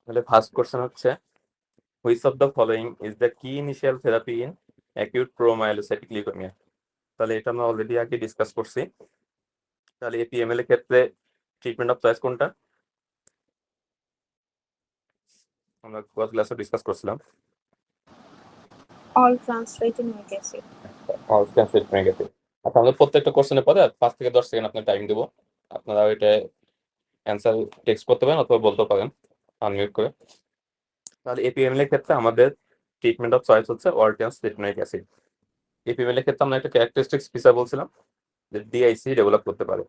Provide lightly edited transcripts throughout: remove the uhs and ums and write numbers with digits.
তাহলে first question হচ্ছে which of the following is the key initial therapy in acute promyelocytic leukaemia. তাহলে এটা আমরা অলরেডি আগে ডিসকাস করছি। তাহলে এপিএমএল এর ক্ষেত্রে ট্রিটমেন্ট অফ চয়েস কোনটা? আমরা গত ক্লাসে ডিসকাস করছিলাম all transliteratic acid. আচ্ছা, আমরা প্রত্যেকটা কোশ্চেনের পরে 5 থেকে 10 সেকেন্ড আপনার টাইম দেবো। আপনারা এটা অ্যান্সার টেক্সট করতে পারেন অথবা বলতে পারেন আনমিউট করে। তাহলে এপিএমএল এর ক্ষেত্রে আমাদের ট্রিটমেন্ট অফ চয়েস হচ্ছে অরট্রান্স লিটনিক অ্যাসিড। এপিএমএল এর ক্ষেত্রে আমরা একটা ক্যারেক্টারিস্টিক্স ফিচার বলছিলাম যে ডিআইসি ডেভেলপ করতে পারে।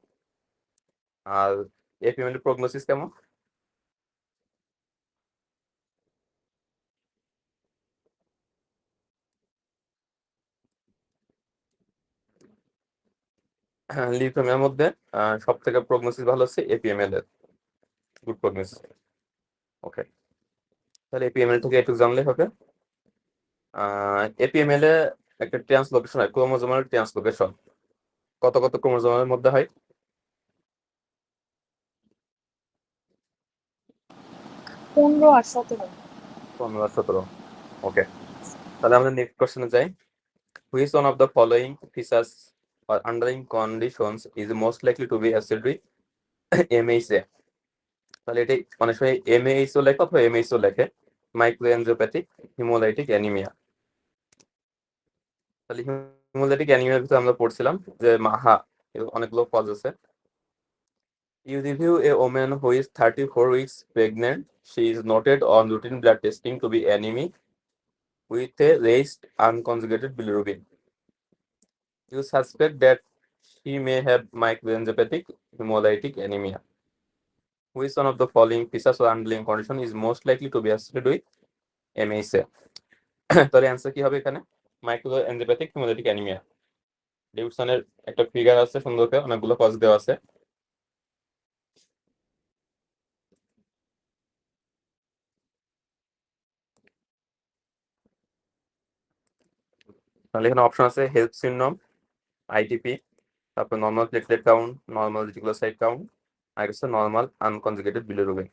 আর এপিএমএল এর প্রগনোসিস কেমন? লিউকেমিয়ার মধ্যে সব থেকে প্রগনোসিস ভালো হচ্ছে এপিএমএল এর, গুড প্রগনোসিস। ওকে, তাহলে এপিএমএল থেকে একটু জানলে হবে। এপিএমএল এ একটা ট্রান্সলোকেশন হয়, ক্রোমোজোমাল ট্রান্সলোকেশন। কত কত ক্রোমোজোমের মধ্যে হয়? 15 আর 17। 15 আর 17। ওকে, তাহলে আমরা নেক্সট কোশ্চেনে যাই। Which one of the following features or underlying conditions is most likely to be associated with MHA? তাহলে এটাই অনেক সময় MAHO লেখে অথবা MHO লেখে, মাইক্রোএনজিওপ্যাথিক হিমোলাইটিক অ্যানিমিয়া। তাহলে হিমোলাইটিক অ্যানিমিয়ার ভিতরে আমরা পড়ছিলাম যে মাহা অনেকগুলো কজ আছে। You review a woman who is 34 weeks pregnant. She is noted on routine blood testing to be anemic with a raised unconjugated bilirubin. You suspect that she may have microangiopathic hemolytic anemia. Which one of the following features or underlying condition is most likely to be associated with MHA? তাহলে answer কি হবে এখানে? মাইক্রোএনজিওপ্যাথিক haemolytic anaemia. ডেভিডসনের একটা figure আছে সুন্দর করে, অনেকগুলো cause দেওয়া আছে। তাহলে এখানে অপশন আছে হেল্প সিনড্রোম, আইটিপি, তারপর normal platelet count, normal reticulocyte count, আর হচ্ছে নর্মাল আনকনজুগেটেড বিলিরুবিন।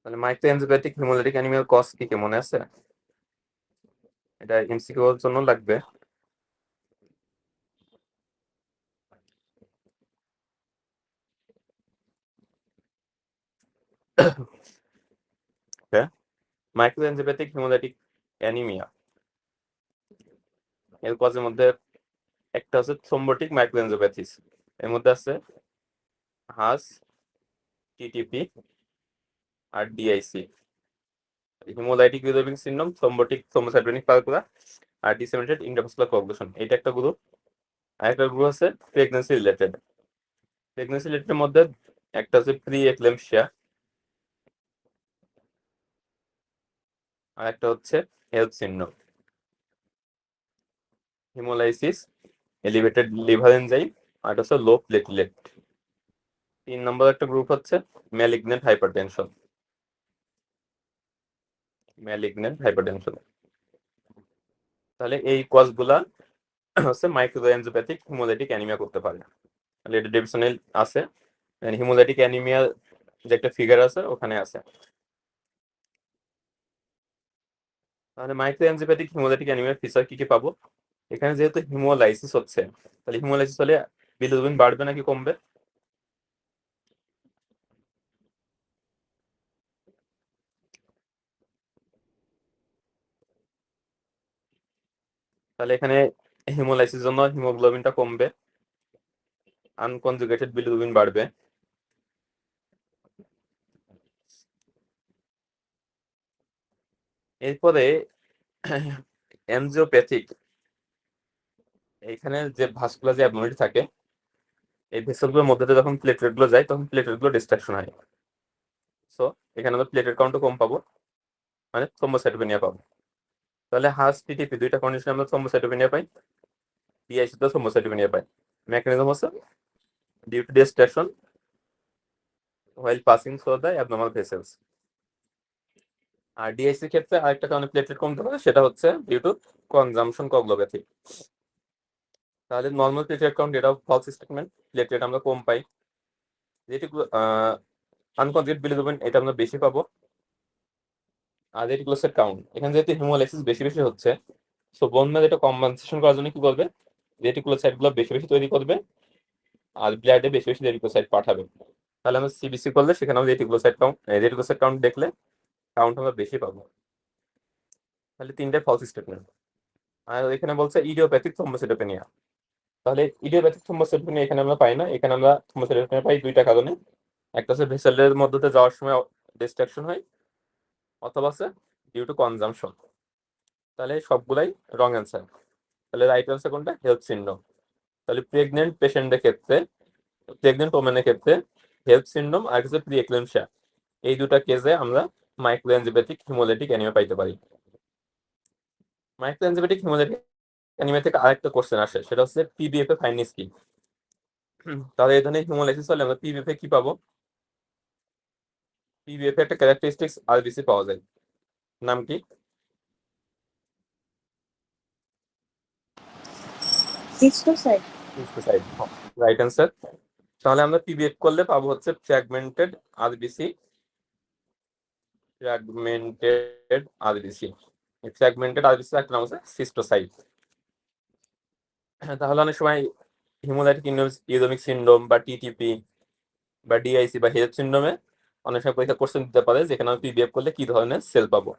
তাহলে মাইক্রোএনজিওপ্যাথিক হেমোলাইটিক অ্যানিমিয়ার কজ কি মনে আছে? এটা এমসিকিউ এর জন্য লাগবে। মাইক্রোএনজিওপ্যাথিক হেমোলাইটিক অ্যানিমিয়া এর কজের মধ্যে একটা হচ্ছে থ্রোম্বোটিক মাইক্রোএনজিওপ্যাথিস, এর মধ্যে আছে হাস, টিটিপি আর DIC. Haemolytic bilirubin syndrome, thrombotic thrombocytopenic purpura আর ডিসেমিনেটেড ইন্ট্রাভাস্কুলার কোয়াগুলেশন, এটা একটা গ্রুপ। আর একটা গ্রুপ আছে প্রেগন্যান্সি রিলেটেড। প্রেগন্যান্সি রিলেটেড মধ্যে একটা আছে প্রি এক্লেম্পসিয়া, আর একটা হচ্ছে হেলথ syndrome, haemolysis, elevated liver enzyme, আর একটা হচ্ছে লো প্লেটলেট। 3 নম্বর একটা গ্রুপ হচ্ছে ম্যালিগন্যান্ট হাইপারটেনশন, ম্যালিগন্যান্ট হাইপারটেনশন। তাহলে এই কজগুলা হচ্ছে মাইক্রোএনজিওপ্যাথিক হিমোলাইটিক অ্যানিমিয়া করতে পারে। তাহলে এটা ডেভিডসনের আছে, হিমোলাইটিক অ্যানিমিয়া যে একটা ফিগার আছে ওখানে আছে। তাহলে মাইক্রোএনজিওপ্যাথিক হিমোলাইটিক অ্যানিমিয়ার ফিচার কি কি পাবো? এখানে যেহেতু হিমোলাইসিস হচ্ছে, তাহলে হিমোলাইসিস হলে বিলিরুবিন বাড়বে নাকি কমবে? তাহলে এখানে হিমোলাইসিস জন্য হিমোগ্লোবিনটা কমবে, আনকনজুগেটেড বিলিরুবিন বাড়বে। এরপরে এনজিওপ্যাথিক, এখানে যে ভাস্কুলার যে অ্যাবনর্মালিটি থাকে, এই ভেসেলগুলোর মধ্যে দিয়ে যখন প্লেটলেট গুলো যায় তখন প্লেটলেট গুলো ডিস্ট্রাকশন হয়। সো এখানে আমরা প্লেটের কাউন্টও কম পাবো, মানে থ্রোম্বোসাইটোপেনিয়া পাবো। তাহলে হাস টিটিপি দুইটা কন্ডিশনে আমরা থ্রোম্বোসাইটোপেনিয়া পাই, ডিআইসি তে থ্রোম্বোসাইটোপেনিয়া পাই। মেকানিজম হচ্ছে due to destruction while passing through the abnormal vessels। আর ডিআইসি ক্ষেত্রে আরেকটা কারণে প্লেটলেট কমতে পারে, সেটা হচ্ছে ডিউ টু কনজাম্পশন কগলোপ্যাথি। তাহলে নর্মাল প্লেটলেট কাউন্ট, এটাও ফলস স্টেটমেন্ট, প্লেটলেট আমরা কম পাই। যেটুকু আনকনজুগেট বিলিরুবিন এটা আমরা বেশি পাবো। আর রেটিকুলোসাইট কাউন্ট, এখানে যেহেতু হিমোলাইসিস বেশি বেশি হচ্ছে, সো বোন ম্যারো এটা কম্পেনসেশন করার জন্য কি করবে, রেটিকুলোসাইট গুলো বেশি বেশি তৈরি করবে আর ব্লাডে বেশি বেশি রেটিকুলোসাইট পাঠাবে। তাহলে আমরা সিবিসি করলে সেখানে আমরা রেটিকুলোসাইট কাউন্ট দেখলে কাউন্ট আমরা বেশি পাবো। তাহলে তিনটে ফলস স্টেটমেন্ট। আর এখানে বলছে ইডিওপ্যাথিক থ্রম্বোসাইটোপেনিয়া। তাহলে ইডিওপ্যাথিক থ্রম্বোসাইটোপেনিয়া এখানে আমরা পাই না, এখানে আমরা থ্রম্বোসাইটোপেনিয়া পাই দুইটা কারণে। একটা হচ্ছে ভেসেলের মধ্যে যাওয়ার সময় ডিস্ট্রাকশন হয়, অথবা হচ্ছে ডিউ টু কনজাম্পশন। তাহলে সবগুলাই রং অ্যান্সার। তাহলে রাইট অ্যান্সার কোনটা, হেলথ সিন্ড্রোম। তাহলে প্রেগনেন্ট ওমেনের ক্ষেত্রে হেলথ সিন্ড্রোম আর হচ্ছে প্রি এক্লেমশিয়া, এই দুটা কেসে আমরা মাইক্রোএনজিওপ্যাথিক হিমোলাইটিক অ্যানিমিয়া পাইতে পারি। মাইক্রোএনজিওপ্যাথিক হিমোলাইটিক অ্যানিমিয়া থেকে আরেকটা কোশ্চেন আসে, সেটা হচ্ছে পিবিএফ এর ফাইন্ডিংস কি। তাহলে এই ধরনের হিমোলাইসিস হলে আমরা পিবিএফ এ কি পাবো, পিবিএফ এ একটা ক্যারেক্টারিস্টিক্স আরবিসি পাওয়া যায়, নাম কি? সিস্টোসাইট। হিস্টোসাইড, right answer. তাহলে আমরা পিবিএফ করলে পাবো হচ্ছে আরবিসি ফ্র্যাগমেন্টেড আরবিসি একটা নাম হচ্ছে সিস্টোসাইট। তাহলে অনেক সময় হিমোলাইটিক ইউরেমিক সিন্ড্রোম বা টিটিপি বা ডিআইসি বা হেলথ সিন্ড্রোমে অনেক সময় পরীক্ষা কোশ্চেন দিতে পারে যেখানে আমি পিবিএফ করলে কি ধরনের সেল পাবো।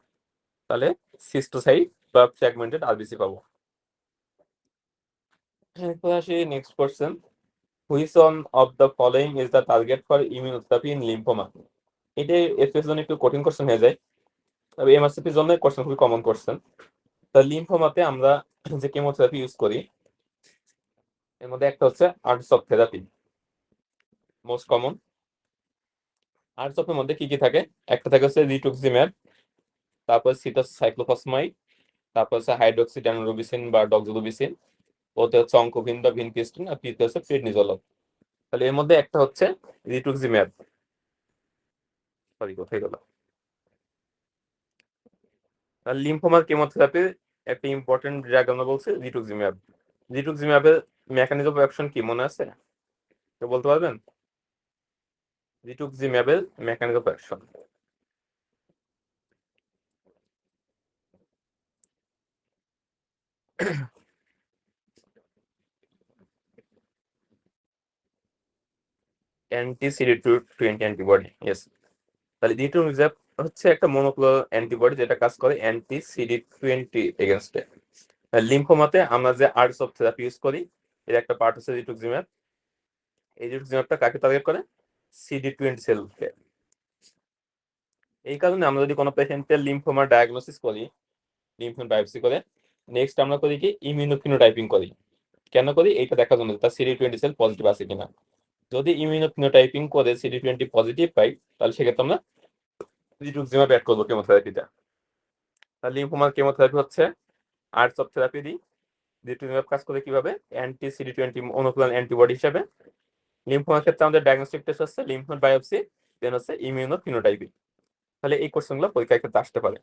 তাহলে সিস্টোসাইট বা ফ্র্যাগমেন্টেড আরবিসি পাবো। এরপর আসি next question, which one of the following is the target for immunotherapy in lymphoma. এটা এফএস জন্য একটু কঠিন কোশ্চেন হয়ে যায়, তবে এমআরসিপির জন্য কোশ্চেন খুবই কমন কোশ্চেন। তা লিম্ফোমাতে আমরা যে কেমোথেরাপি ইউজ করি এর মধ্যে একটা হচ্ছে আর্টসপ থেরাপি, মোস্ট কমন। আর্টসপের মধ্যে কি কি থাকে, একটা থাকে হচ্ছে রিটুক্সিম্যাব, তারপর সিটোসাইক্লোফসমাইড, তারপর হচ্ছে হাইড্রোক্সিড্যানোরুবিসিন বা ডক্সোরুবিসিন, ওতে হচ্ছে অঙ্কোভিন বা ভিনক্রিস্টিন, আর পিতে হচ্ছে প্রেডনিজোলভ। তাহলে এর মধ্যে একটা হচ্ছে রিটুক্সিম্যাব, সরি কোথায় গেল। তাহলে লিম্ফোমার কেমোথেরাপির একটা ইম্পর্টেন্ট ড্রাগ আমরা বলছি রিটুক্সিম্যাব। রিটুক্সিম্যাবের মেকানিজম অফ অ্যাকশন কি মনে আছে, কেউ বলতে পারবেন? রিটুক্সিম্যাবের mechanism of action, anti CD220 antibody, yes. তাহলে রিটুক্সিম্যাব হচ্ছে একটা মনোক্লোনাল অ্যান্টিবডি যেটা কাজ করে অ্যান্টি CD20 এগেনস্টে। লিম্ফোমাতে আমরা যে আরসপ থেরাপি ইউজ করি এর একটা পার্ট হচ্ছে রিটুক্সিম্যাব। এই রিটুক্সিম্যাবটা কাকে টার্গেট করে, CD20 সেলকে। এই কারণে আমরা যদি কোনো পেশেন্টের লিম্ফোমা ডায়াগনোসিস করি, লিম্ফোম বায়োপসি করে, নেক্সট আমরা করি কি ইমিউনোফিনোটাইপিং করি। কেন করি, এইটা দেখার জন্য তার CD20 সেল পজিটিভ আছে কিনা। যদি ইমিউনোফিনোটাইপিং করে CD20 পজিটিভ পাই, তাহলে সেক্ষেত্রে আমরা রিটুক্সিম্যাব অ্যাড করবো কেমোথেরাপিটা। তাহলে লিম্ফোমার কেমোথেরাপি হচ্ছে আর্টসপ থেরাপি দিই। রিটুক্সিম্যাব কাজ করে কিভাবে, অ্যান্টি CD20 মনোক্লোনাল অ্যান্টিবডি হিসেবে। লিম্ফোমার ক্ষেত্রে আমাদের ডায়াগনস্টিক টেস্ট হচ্ছে লিম্ফ নোড বায়োপসি, দেন হচ্ছে ইমিউনোফিনোটাইপিং। তাহলে এই কোশ্চেনগুলো পরীক্ষার ক্ষেত্রে আসতে পারে।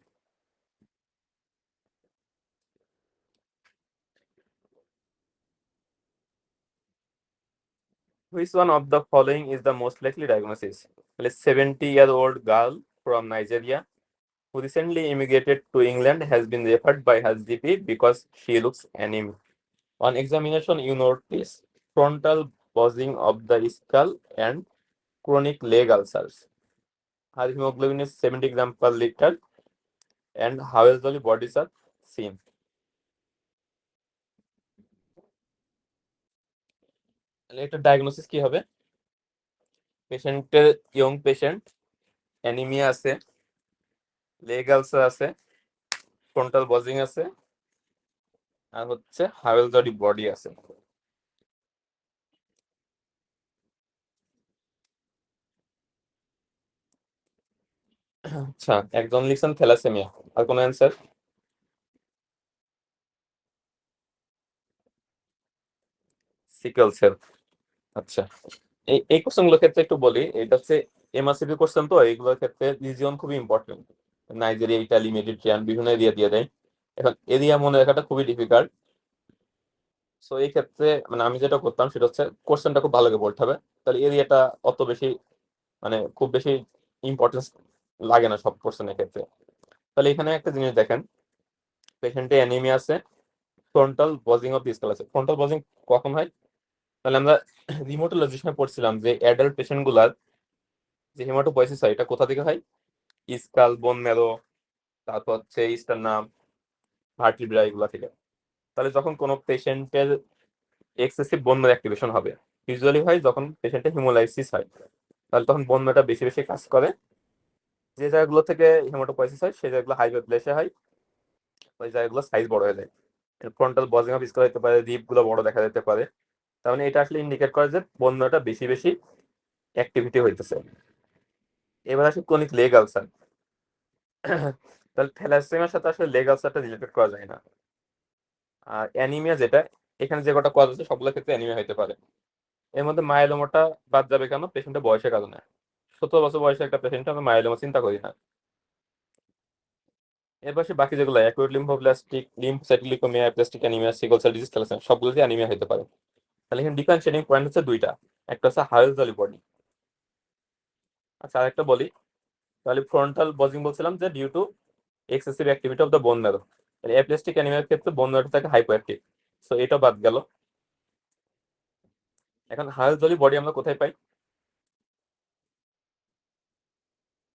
Which one of the following is the most likely diagnosis? A 70-year-old girl from Nigeria who recently immigrated to England has been referred by her GP because she looks anemic. On examination, you notice frontal bulging of the skull and chronic leg ulcers. Her hemoglobin is 70 grams per liter and Howell-Jolly bodies are seen. এটা diagnosis কি হবে, পেশেন্টের young patient, anaemia আছে, leg ulcer আছে, frontal বজিং আছে, আর হচ্ছে হাওয়েল-জলি body আছে। আচ্ছা, একজন লিখছেন থ্যালাসেমিয়া, আর কোনো অ্যান্সার? Sickle cell. আচ্ছা, এই কোশ্চেনগুলোর ক্ষেত্রে একটু বলি, এটা হচ্ছে এমআরসিপি কোশ্চেন, তো এইগুলোর ক্ষেত্রে রিজিয়ন খুবই ইম্পর্টেন্ট। নাইজেরিয়া, ইটালি, মেডিটেরিয়ান বিভিন্ন এরিয়া দিয়ে দেয়। এখন এরিয়া মনে রাখাটা খুবই ডিফিকাল্ট। সো এই ক্ষেত্রে মানে আমি যেটা করতাম সেটা হচ্ছে কোশ্চেনটা খুব ভালো করে পড়তে হবে, তাহলে এরিয়াটা অত বেশি মানে খুব বেশি ইম্পর্টেন্স লাগে না সব পোর্শনের ক্ষেত্রে। তাহলে এখানে একটা জিনিস দেখেন, পেশেন্টে অ্যানিমিয়া আছে, ফ্রন্টাল বজিং অফ ডিসকাল আছে। ফ্রন্টাল বজিং কখন হয়? তাহলে আমরা রিমোটোলজির পড়ছিলাম যে অ্যাডাল্ট পেশেন্ট গুলার যে হেমাটোপয়েসিস হয় এটা কোথা থেকে হয়? স্কাল, বোন ম্যারো, তারপর হচ্ছে স্টার্নাম, ভার্টিব্রা, এগুলা থেকে। তাহলে যখন কোনো পেশেন্টের এক্সেসিভ বোন ম্যারো অ্যাক্টিভেশন হবে, ইউজুয়ালি হয় যখন পেশেন্টের হিমোলাইসিস হয়, তাহলে তখন বোন ম্যারোটা বেশি বেশি কাজ করে। যে জায়গাগুলো থেকে হেমাটোপয়েসিস হয় সেই জায়গাগুলো হাইপারপ্লেসিয়া হয়, ওই জায়গাগুলো সাইজ বড় হয়ে যায়। ফ্রন্টাল বজিং অফ স্কাল হতে পারে, রিপ গুলো বড় দেখা যেতে পারে। তার মানে এটা আসলে ইন্ডিকেট করে যে বোন ম্যারোটা বেশি বেশি অ্যাক্টিভিটি হইতেছে। এবার আসে ক্রনিক লেগ আলসার। তাহলে থ্যালাসেমিয়ার সাথে আসলে লেগ আলসারটা রিলেটেড করা যায় না। আর অ্যানিমিয়া যেটা, এখানে যে কটা কজ আছে সবগুলোর ক্ষেত্রে অ্যানিমিয়া হতে পারে। এর মধ্যে মায়োলোমাটা বাদ যাবে কেন? পেশেন্টের বয়সের কারণে। 17 বছর বয়সে একটা পেশেন্ট আমরা মায়োলোমা চিন্তা করি না। এর পাশে বাকি যেগুলো acute lymphoblastic, lymphocytic leukaemia, aplastic anaemia, sickle cell disease, thalassaemia, সবগুলোতে অ্যানিমিয়া হতে পারে। তাহলে এখানে ডিফারেন্সিয়েটিং পয়েন্ট হচ্ছে দুইটা, একটা হচ্ছে হায়োজলি বডি। আচ্ছা আরেকটা বলি, তাহলে ফ্রন্টাল বজিং বলছিলাম যে due to excessive activity of the bone marrow. তাহলে অ্যাপ্লাস্টিক অ্যানিমিয়ার ক্ষেত্রে বোন ম্যারোটা থাকে হাইপো অ্যাক্টিভ, সো এটা বাদ গেল। এখন হায়োজলি বডি আমরা কোথায় পাই?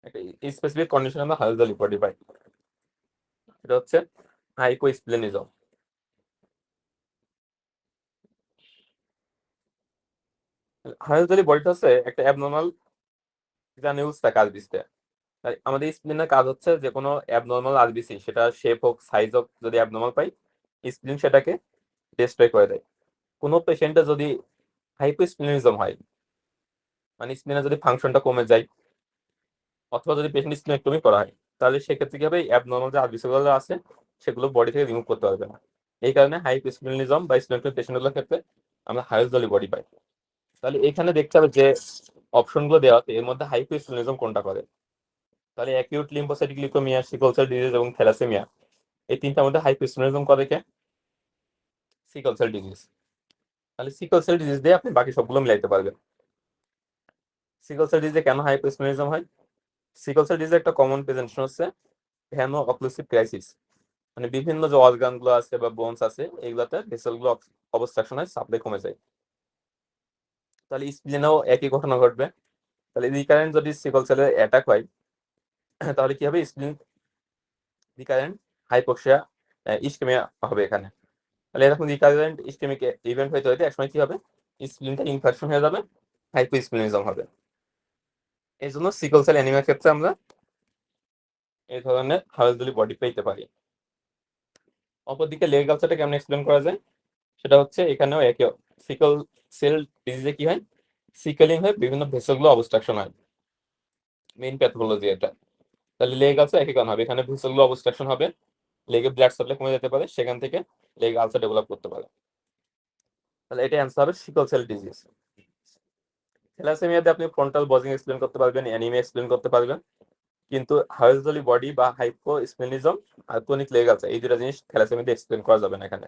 একটা স্পেসিফিক কন্ডিশন আমরা হায়োজলি বডি পাই, এটা হচ্ছে হাইপোস্প্লেনিজম। হায়োজলি বডিটা হচ্ছে একটা অ্যাবনর্মাল গ্রানিউলস থাকে আরবিসিতে। তাই আমাদের স্প্লিনের কাজ হচ্ছে যে কোনো অ্যাবনর্মাল আরবিসি, সেটা শেপ হোক সাইজ হোক, যদি অ্যাবনর্মাল পাই স্প্লিন সেটাকে ডিস্ট্রয় করে দেয়। কোনো পেশেন্টের যদি হাইপোস্প্লিনিজম হয়, মানে স্প্লিনের যদি ফাংশনটা কমে যায়, অথবা যদি পেশেন্ট স্প্লিনেক্টমি করা হয়, তাহলে সেক্ষেত্রে কি হবে? অ্যাবনর্মাল যে আরবিসি গুলো আছে সেগুলো বডি থেকে রিমুভ করতে পারবে না। এই কারণে হাইপোস্প্লিনিজম বা স্প্লিনেক্টমি পেশেন্টগুলোর ক্ষেত্রে আমরা হায়োজলি বডি পাই। তাহলে এখানে দেখতে হবে যে অপশনগুলো দেওয়া আছে এর মধ্যে হাইপোস্প্লিনিজম কোনটা করে। তাহলে অ্যাকিউট লিম্ফোসাইটিক লিউকেমিয়া, সিকল সেল ডিজিজ এবং থ্যালাসেমিয়া, এই তিনটার মধ্যে হাইপোস্প্লিনিজম করে কে? সিকল সেল ডিজিজ। তাহলে সিকল সেল ডিজিজ দিয়ে আপনি বাকি সবগুলো মিলাইতে পারবেন। সিকল সেল ডিজিজে কেন হাইপোস্প্লিনিজম হয়? সিকল সেল ডিজিজের একটা কমন প্রেজেন্টেশন হচ্ছে ভ্যানো অক্লুসিভ ক্রাইসিস, মানে বিভিন্ন যে অর্গান গুলো আছে বা বোনস আছে এগুলাতে ভেসেল গুলো অবস্ট্রাকশন হয়, সাপ্লাই কমে যায়। তাহলে স্প্লিনেও একই ঘটনা ঘটবে। তাহলে রিকারেন্ট যদি সিকল সেলের অ্যাটাক হয় তাহলে কি হবে? স্প্লিন রিকারেন্ট হাইপোক্সিয়া, ইসকেমিয়া হবে এখানে। তাহলে এরকম রিকারেন্ট ইসকেমিক ইভেন্ট হইতে হইতে একসময় কি হবে? স্প্লিনটা ইনফেকশন হয়ে যাবে, হাইপোস্প্লিনিজম হবে। এই জন্য সিকল সেল অ্যানিমিয়ার ক্ষেত্রে আমরা এই ধরনের হায়োজলি বডি পেতে পারি। অপরদিকে লেগ আলসারটা কেমন এক্সপ্লেন করা যায়? সেটা হচ্ছে এখানেও একই। সিকল সেল ডিজিজে কি হয়? সিকেলিং হয়, বিভিন্ন ভেসেলগুলো অবস্ট্রাকশন হয়, মেইন প্যাথোলজি এটা। তাহলে লেগ আলসার একই কারণ হবে, এখানে ভেসেলগুলো অবস্ট্রাকশন হবে, লেগে ব্লাড সাপ্লাই কমে যেতে পারে, সেখান থেকে লেগ আলসার ডেভেলপ করতে পারে। তাহলে এটা অ্যান্সার হবে সিকল সেল ডিজিজ। থ্যালাসেমিয়াতে আপনি ফ্রন্টাল বজিং এক্সপ্লেন করতে পারবেন, অ্যানিমিয়া এক্সপ্লেন করতে পারবেন, কিন্তু হায়োজলি বডি বা হাইপোস্প্লেনিজম আর ক্রনিক লেগ আলসার এই দুটা জিনিস থ্যালাসেমিয়াতে এক্সপ্লেন করা যাবে না এখানে।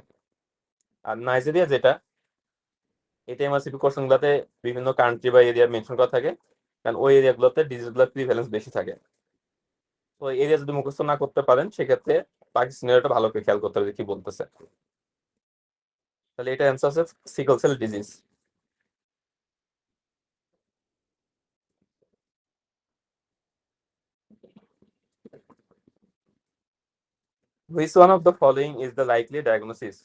আর নাইজেরিয়া যেটা, এটা এমআরসিপি কোশ্চেন গুলোতে বিভিন্ন কান্ট্রি বা এরিয়া মেনশন করা থাকে, কারণ ওই এরিয়াগুলোতে ডিজিজ গুলোর প্রিভ্যালেন্স বেশি থাকে। তো এরিয়া যদি মুখস্থ না করতে পারেন সেক্ষেত্রে বাকি সিনারিওটা ভালো করে খেয়াল করতে হবে কি বলতেছে। তাহলে এটা অ্যান্সার আছে সিকল cell disease. Which one of the following is the likely diagnosis?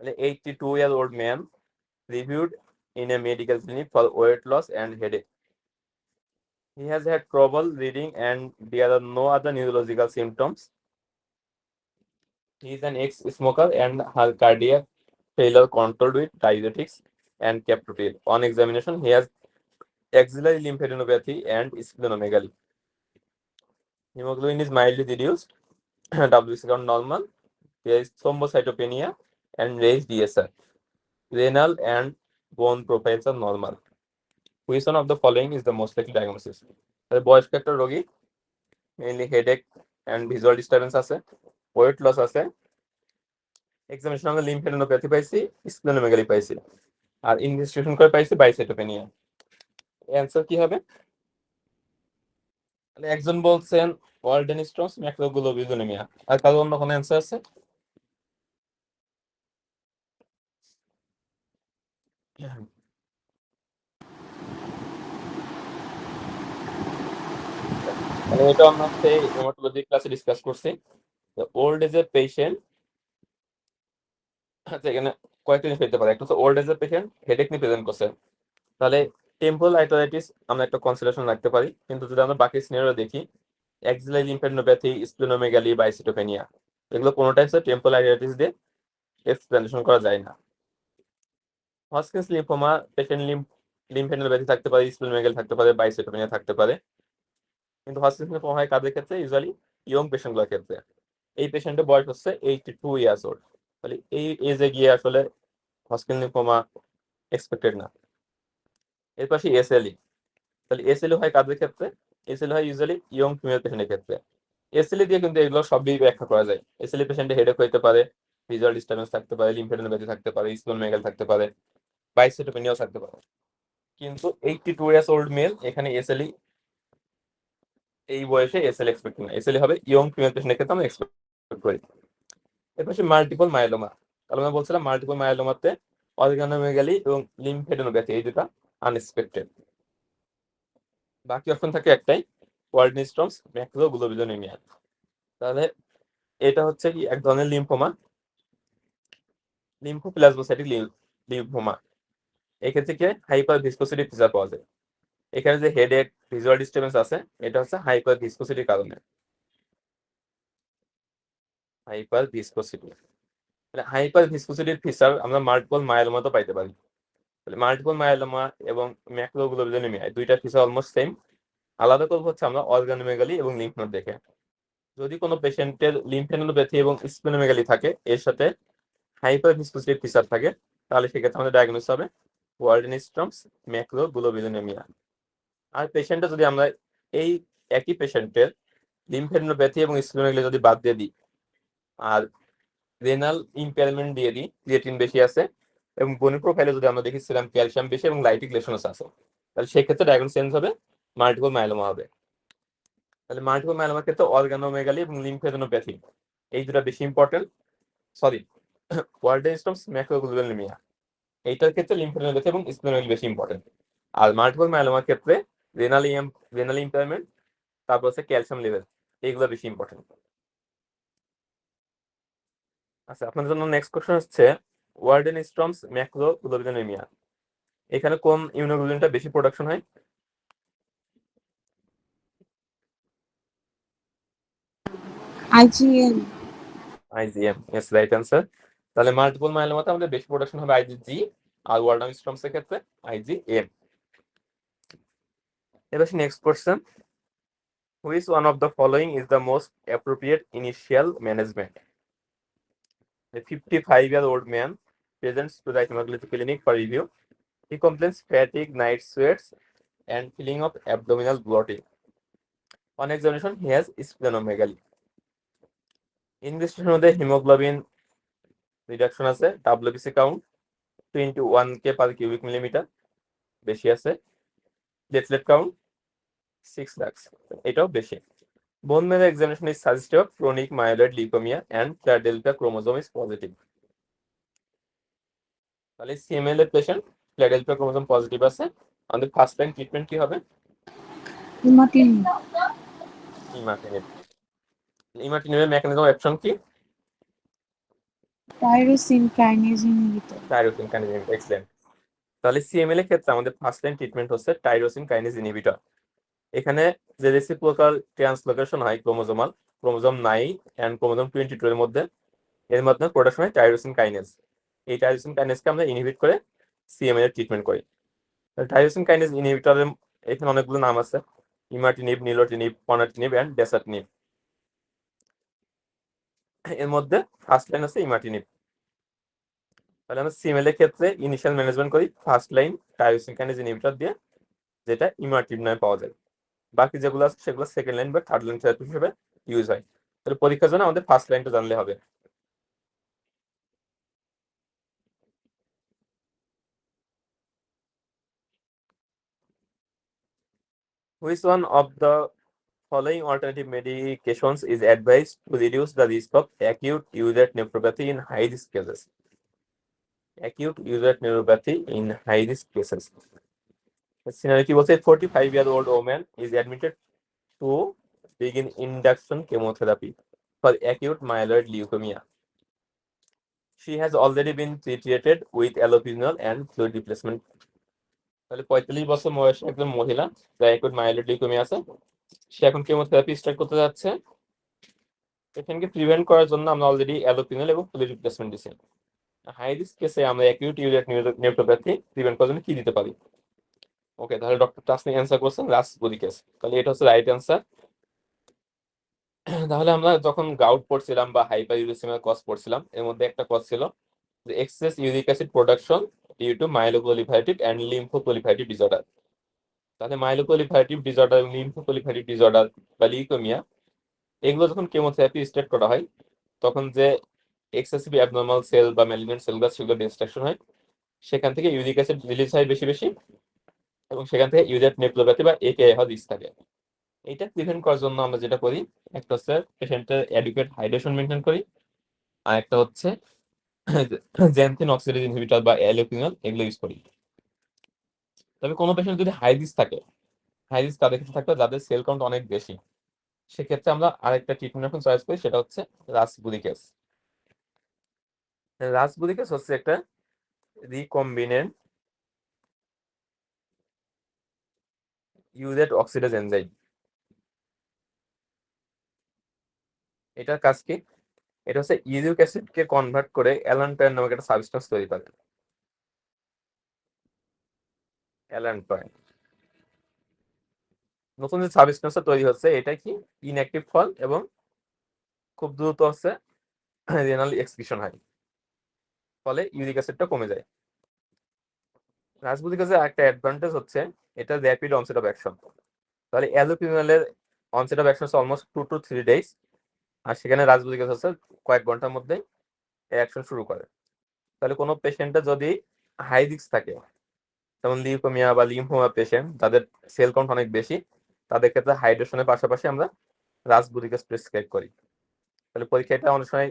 82-year-old man reviewed in a medical clinic for weight loss and headache. He has had trouble reading and there are no other neurological symptoms. He is an ex-smoker and has cardiac failure controlled with diuretics and captopril. On examination, he has axillary lymphadenopathy and splenomegaly. Hemoglobin is mildly reduced, WBC count normal. There is thrombocytopenia and raised DSR. Renal and bone profiles are normal. Which one of the following is the most likely diagnosis? তাহলে বয়স্ক একটা রোগী, mainly headache and visual disturbance আছে, weight loss আছে, examination আমরা lymphadenopathy পাইছি, splenomegaly পাইছি, আর investigation করে পাইছি বাইসাইটোপেনিয়া। অ্যান্সার কি হবে? তাহলে একজন বলছেন ওয়ালডেনস্ট্রমস ম্যাক্রোগ্লোবিউলিনেমিয়া, আর কারো অন্য কোনো অ্যান্সার আছে? তাহলে এটা আমরা হচ্ছে হেমাটোলজি ক্লাসে ডিসকাস করছি। ওল্ড এজের পেশেন্ট, আচ্ছা এখানে কয়েকটা জিনিস হতে পারে। একটা হচ্ছে ওল্ড এজের পেশেন্ট হেডেক নিয়ে প্রেজেন্ট করছে, তাহলে টেম্পোরাল আর্টারাইটিস আমরা একটা কনসিডারেশন রাখতে পারি। কিন্তু যদি আমরা বাকি সিনারিও দেখি, অ্যাক্সিলারি লিম্ফেডেনোপ্যাথি, স্প্লেনোমেগালি, বাইসিটোপেনিয়া, এগুলো কোনোটাই হচ্ছে টেম্পোরাল আর্টারাইটিস দিয়ে এক্সপ্লেনেশন করা যায় না। হজকিন্স লিম্ফোমা পেশেন্ট লিম্ফেডেনোপ্যাথি থাকতে পারে, স্প্লেনোমেগালি থাকতে পারে, বাইসিটোপেনিয়া থাকতে পারে। কিন্তু হজকিন্স লিম্ফোমা হয় কাদের ক্ষেত্রে? ইউজুয়ালি ইয়ং পেশেন্টগুলোর ক্ষেত্রে। এই পেশেন্টের বয়স হচ্ছে 82 ইয়ার্স ওল্ড, তাহলে এই এজে গিয়ে আসলে হজকিন লিম্ফোমা এক্সপেক্টেড না। এর পাশে এসএলই, তাহলে এসএলই হয় কাদের ক্ষেত্রে? এসএলই হয় ইউজুয়ালি ইয়ং ফিমেল পেশেন্টের ক্ষেত্রে। এসএলই দিয়ে কিন্তু এগুলো সবই ব্যাখ্যা করা যায়। এসএলই পেশেন্টে হেডেক হইতে পারে, ভিজুয়াল ডিস্টারবেন্স থাকতে পারে, লিম্ফেডেনোপ্যাথি থাকতে পারে, স্প্লেনোমেগালি থাকতে পারে, বাইসিটোপেনিয়াও থাকতে পারে। কিন্তু 82 ইয়ার্স ওল্ড মেল এখানে এসএলই, এই বয়সে এসএলই এক্সপেক্ট না, এসএলই হবে ইয়ং ফিমেল পেশেন্টের ক্ষেত্রে আমরা এক্সপেক্ট করি। এর পাশে মাল্টিপল মায়োলোমা, তাহলে আমরা বলছিলাম মাল্টিপল মায়োলোমাতে অর্গানোমেগালি এবং লিম্ফেডেনোপ্যাথি এই দুটা আনএক্সপেক্টেড। বাকি অপশন থাকে একটাই, ওয়ার্ডনিস্ট্রমস ম্যাক্রোগ্লোবিউলিনেমিয়া। তাহলে এটা হচ্ছে কি এক ধরনের লিম্ফোমা, লিম্ফোপ্লাজমোসাইটিক লিম্ফোমা। এক্ষেত্রে কি হাইপার ভিসকোসিটি ফিচার পাওয়া যায়। এখানে যে হেডেক, ভিজুয়াল ডিস্টারবেন্স আছে, এটা হচ্ছে হাইপার ভিসকোসিটির কারণে। হাইপার ভিসকোসিটি, হাইপার ভিসকোসিটির ফিচার আমরা মাল্টিপল মায়োলোমাতে পাইতে পারি। তাহলে মাল্টিপল মায়োলোমা এবং ম্যাক্রোগ্লোবিউলিনেমিয়া দুইটা ফিচার অলমোস্ট সেম। আলাদা করবো হচ্ছে আমরা অর্গানোমেগালি এবং লিম্ফ নোড দেখে। যদি কোনো পেশেন্টের লিম্ফেডেনোপ্যাথি এবং স্প্লেনোমেগালি থাকে, এর সাথে হাইপার ভিসকোসিটি ফিচার থাকে, তাহলে সেক্ষেত্রে আমাদের ডায়াগনোস হবে ওয়ার্ডেনস্ট্রমস ম্যাক্রোগ্লোবিউলিনেমিয়া। আর পেশেন্টটা যদি আমরা এই একই পেশেন্টের লিম্ফেডেনোপ্যাথি এবং স্প্লেনোমেগালি যদি বাদ দিয়ে দিই, আর রেনাল ইম্পেয়ারমেন্ট দিয়ে দিই, ক্রিয়েটিন বেশি আছে, এবং বনি প্রোফাইলে যদি আমরা দেখেছিলাম ক্যালসিয়াম বেশি এবং লাইটিক লেশনস আছে, তাহলে সেক্ষেত্রে ডায়াগনোস চেঞ্জ হবে, মাল্টিপল মায়োলোমা হবে। তাহলে মাল্টিপল মায়োলোমার ক্ষেত্রে অর্গানোমেগালি এবং লিম্ফেডেনোপ্যাথি এই দুটা বেশি ইম্পর্টেন্ট। সরি, ওয়ার্ডেনস্ট্রমস ম্যাক্রোগ্লোবিউলিনেমিয়া এইটার ক্ষেত্রে লিম্ফেডেনোপ্যাথি এবং স্প্লেনোমেগালি বেশি ইম্পর্টেন্ট। আর মাল্টিপল মায়োলোমার ক্ষেত্রে রেনাল রেনাল ইম্পেয়ারমেন্ট, তারপর হচ্ছে ক্যালসিয়াম লেভেল, এইগুলো বেশি ইম্পর্টেন্ট। আচ্ছা, আপনার জন্য নেক্সট কোশ্চেন হচ্ছে ওয়ার্ডেনস্ট্রমস ম্যাক্রোগ্লোবিউলিনেমিয়া, এখানে কোন ইমিউনোগ্লোবিউলিনটা বেশি প্রোডাকশন হয়? IgM. IgM, yes, right answer. তাহলে মাল্টিপল মায়োলোমাতে আমাদের বেশি প্রোডাকশন হবে আইজিজি, আর ওয়ার্ডেনস্ট্রমস এর ক্ষেত্রে আইজিএম। এবার next question, which one of the following is the most appropriate initial management? A 55-year-old man presents to the hematology clinic for review. He complains fatigue, night sweats, and feeling of abdominal bloating. On examination, he has splenomegaly. ইনভেস্টিগেশনের মধ্যে haemoglobin reduction আছে, WBC count 21K per cubic millimetre বেশি আছে, platelet count 6 lakh, এটাও বেশি। Bone marrow examination is suggestive of chronic myeloid leukaemia and Philadelphia chromosome is positive. তাহলে CML এর patient Philadelphia chromosome positive আছে, আমাদের ফার্স্ট লাইন ট্রিটমেন্ট কি হবে? Imatinib. ইমাটিনিব। ইমাটিনিবের মেকানিজম অফ অ্যাকশন কি? Tyrosine kinase inhibitor. Tyrosine kinase inhibitor, excellent. তাহলে CML এর ক্ষেত্রে আমাদের ফার্স্ট লাইন ট্রিটমেন্ট হচ্ছে টাইরোসিন কাইনেজ ইনহিবিটর। এখানে যে রেসিপ্রোকাল ট্রান্সলোকেশন হয় ক্রোমোজোমাল, ক্রোমোজোম 9 এন্ড ক্রোমোজোম 22 এর মধ্যে, এর মাধ্যমে প্রোডাকশন হয় টাইরোসিন কাইনেজ। এই টাইরোসিন কাইনেজকে আমরা ইনহিবিট করে সিএমএল এর ট্রিটমেন্ট করি। টাইরোসিন কাইনেজ ইনহিবিটরের এখানে অনেকগুলো নাম আছে, ইমাটিনিব, নিলোটিনিব, পনাটিনিব এন্ড ডেসাটিনিব। এর মধ্যে ফার্স্ট লাইন আছে ইমাটিনিব। তাহলে আমরা সিএমএল এর ক্ষেত্রে ইনিশিয়াল ম্যানেজমেন্ট করি first line tyrosine kinase inhibitor দিয়ে, যেটা ইমাটিনিব নামে পাওয়া যায়। বাকি যেগুলো আছে সেগুলো সেকেন্ড লাইন বা থার্ড লাইন থেরাপি হিসেবে ইউজ হয়। তাহলে পরীক্ষার জন্য আমাদের ফার্স্ট লাইনটা জানলে হবে। Which one of the following alternative medications is advised to reduce the risk of acute uric nephropathy in high risk cases? Acute uric nephropathy in high risk cases. Scenario কি বলছে 45-year-old woman is admitted to begin induction chemotherapy for acute myeloid leukemia. She has already been treated with allopurinol and fluid replacement. তাহলে 45 বছর বয়সে একজন মহিলা যার acute myeloid leukaemia আছে, সে এখন কেমোথেরাপি স্টার্ট করতে যাচ্ছে। এখানকে প্রিভেন্ট করার জন্য আমরা অলরেডি অ্যালোপিনল এবং ফ্লুইড রিপ্লেসমেন্ট দিছি। হাই রিস্ক কেসে আমরা অ্যাকিউট ইউরিক নেফ্রোপ্যাথি প্রিভেন্ট করার জন্য কি দিতে পারি? ওকে, তাহলে ডক্টর টাসনি অ্যান্সার করছেন রাসবুরিকেস। তাহলে এটা হচ্ছে রাইট অ্যান্সার। তাহলে আমরা যখন গাউট পড়ছিলাম বা হাইপার ইউরেসিমিয়া কজ পড়ছিলাম, এর মধ্যে একটা কজ ছিল যে excess uric acid production due to myeloproliferative and lymphoproliferative disorder. তাহলে মাইলোপ্রলিফারেটিভ ডিসঅর্ডার এবং লিম্ফোপ্রলিফারেটিভ ডিসঅর্ডার বা লিউকেমিয়া, এগুলো যখন কেমোথেরাপি স্টার্ট করা হয় তখন যে এক্সেসিভ অ্যাবনর্মাল সেল বা ম্যালিগন্যান্ট সেলগুলো সেগুলো ডিস্ট্রাকশন হয়, সেখান থেকে ইউরিক অ্যাসিড রিলিজ হয় বেশি বেশি, এবং সেখান থেকে ইউরিক নেফ্রোপ্যাথি বা একেআই হওয়ার রিস্ক থাকে। এটা প্রিভেন্ট করার জন্য আমরা যেটা করি, একটা হচ্ছে পেশেন্টের অ্যাডিকুয়েট হাইড্রেশন মেনটেন করি, আর একটা হচ্ছে জ্যানথিন অক্সিডেজ ইনহিবিটর বা অ্যালোপিনল এগুলো ইউজ করি। তবে কোনো পেশেন্ট যদি হাই রিস্ক থাকে, হাই রিস্ক তাদের ক্ষেত্রে থাকবে যাদের সেল কাউন্ট অনেক বেশি, সেক্ষেত্রে আমরা আরেকটা ট্রিটমেন্ট এখন চয়েস করি, সেটা হচ্ছে রাসবুরিকেস। রাসবুরিকেস হচ্ছে একটা রিকম্বিনেন্ট ইউরেট অক্সিডেজ এনজাইম। এটার কাজ কি? এটা হচ্ছে ইউরিক অ্যাসিডকে কনভার্ট করে অ্যালান্টয়েন নামক একটা সাবস্টেন্স তৈরি করে। অ্যালান্টয়েন নতুন যে সাবস্টেন্সটা তৈরি হচ্ছে, এটা কি ইনঅ্যাক্টিভ ফল এবং খুব দ্রুত হচ্ছে রেনাল এক্সক্রিশন হয়, ফলে ইউরিক অ্যাসিডটা কমে যায়। রাসবুরিকের একটা অ্যাডভান্টেজ হচ্ছে এটা র্যাপিড অনসেট অফ অ্যাকশন। তাহলে অ্যালোপিনলের অনসেট অফ অ্যাকশন হচ্ছে অলমোস্ট 2 to 3 days, আর সেখানে রাসবুরিকের হচ্ছে কয়েক ঘন্টার মধ্যে অ্যাকশন শুরু করে। তাহলে কোনো পেশেন্টের যদি হাই রিস্ক থাকে, যেমন লিউকেমিয়া বা লিম্ফোমা পেশেন্ট, যাদের সেল কাউন্ট অনেক বেশি, তাদের ক্ষেত্রে হাইড্রেশনের পাশাপাশি আমরা রাসবুরিকেস প্রেসক্রাইব করি। তাহলে পরীক্ষা এটা অনেক সময়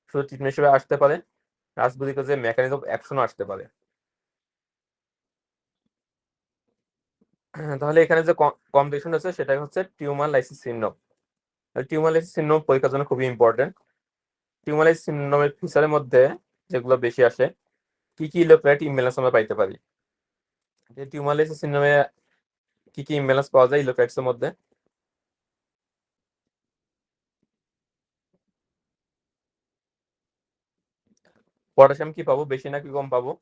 শুধু ট্রিটমেন্ট হিসেবে আসতে পারে, রাসবুরিকের মেকানিজম অফ অ্যাকশনও আসতে পারে। তাহলে এখানে যে কমপ্লিকেশন হচ্ছে সেটা হচ্ছে tumour lysis syndrome. Tumour lysis syndrome পরীক্ষার জন্য খুবই ইম্পর্টেন্ট। টিউমার লাইসিস সিনড্রোমের ফিচারের মধ্যে যেগুলো বেশি আসে, কি কি ইলেক্ট্রোলাইট ইমব্যালেন্স আমরা পাইতে পারি? টিউমার লাইসিস সিনড্রোমে কি কি ইমব্যালেন্স পাওয়া যায় ইলেক্ট্রোলাইটস এর মধ্যে? পটাশিয়াম কি পাবো, বেশি নাকি কম পাবো?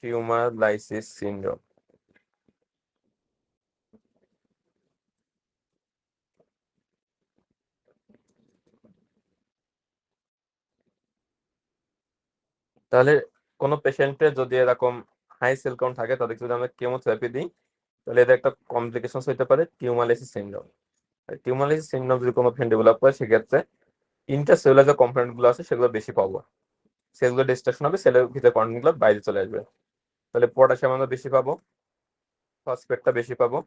টিউমার লাইসিস সিনড্রোম, তাহলে কোনো পেশেন্টের যদি এরকম হাই সেল কাউন্ট থাকে, তাদেরকে যদি আমরা কেমোথেরাপি দিই, তাহলে এদের একটা কমপ্লিকেশন হতে পারে tumour lysis syndrome. Tumour lysis syndrome যদি কোনো পেশেন্ট ডেভেলপ করে, সেক্ষেত্রে ইন্টারসেলুলার যে কম্পোনেন্ট গুলো আছে সেগুলো বেশি পাবো, সেলগুলো ডিস্ট্রাকশন হবে, সেলের ভিতরে কন্টেন্ট গুলো বাইরে চলে আসবে। তাহলে পটাশিয়াম আমরা বেশি পাবো, ফসফেটটা বেশি পাবো,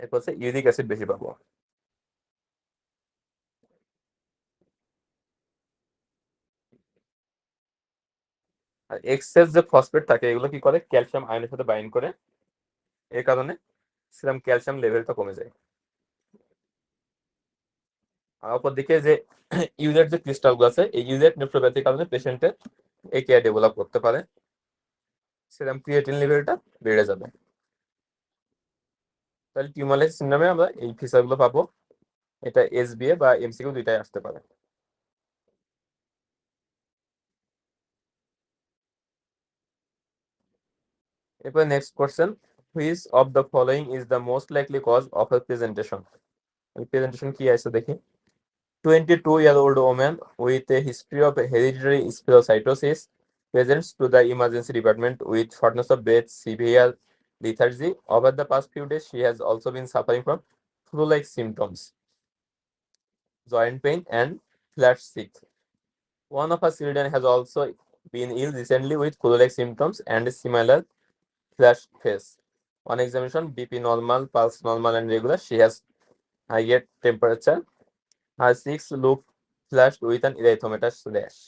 এরপর হচ্ছে ইউরিক অ্যাসিড বেশি পাবো। আর এক্সেস যে ফসফেট থাকে, এগুলো কি করে ক্যালসিয়াম আয়নের সাথে বাইন্ড করে, এর কারণে সেরকম ক্যালসিয়াম লেভেলটা কমে যায়। আর অপরদিকে যে ইউরেট যে ক্রিস্টাল গুলো আছে, এই ইউরেট নেফ্রোপ্যাথির কারণে পেশেন্টের একেআই ডেভেলপ করতে পারে, সেরকম ক্রিয়েটিন লেভেলটা বেড়ে যাবে। তাহলে টিউমার লাইসিস সিনড্রোমে আমরা এই ফিচার গুলো পাবো। এটা এসবিএ বা এমসিকিউ দুইটাই আসতে পারে। এরপর next question, which of the following is the most likely cause of a presentation? Presentation কি আছে দেখি। 22-year-old woman with a history of hereditary spherocytosis presents to the emergency department with shortness of breath, severe lethargy. Over the past few days, she has also been suffering from flu-like symptoms, joint pain, and flat sick. One of our children has also been ill recently with flu-like symptoms and similar flash face. On examination, BP normal, pulse normal and regular. She has higher temperature. Her cheeks look flushed with an erythematous rash.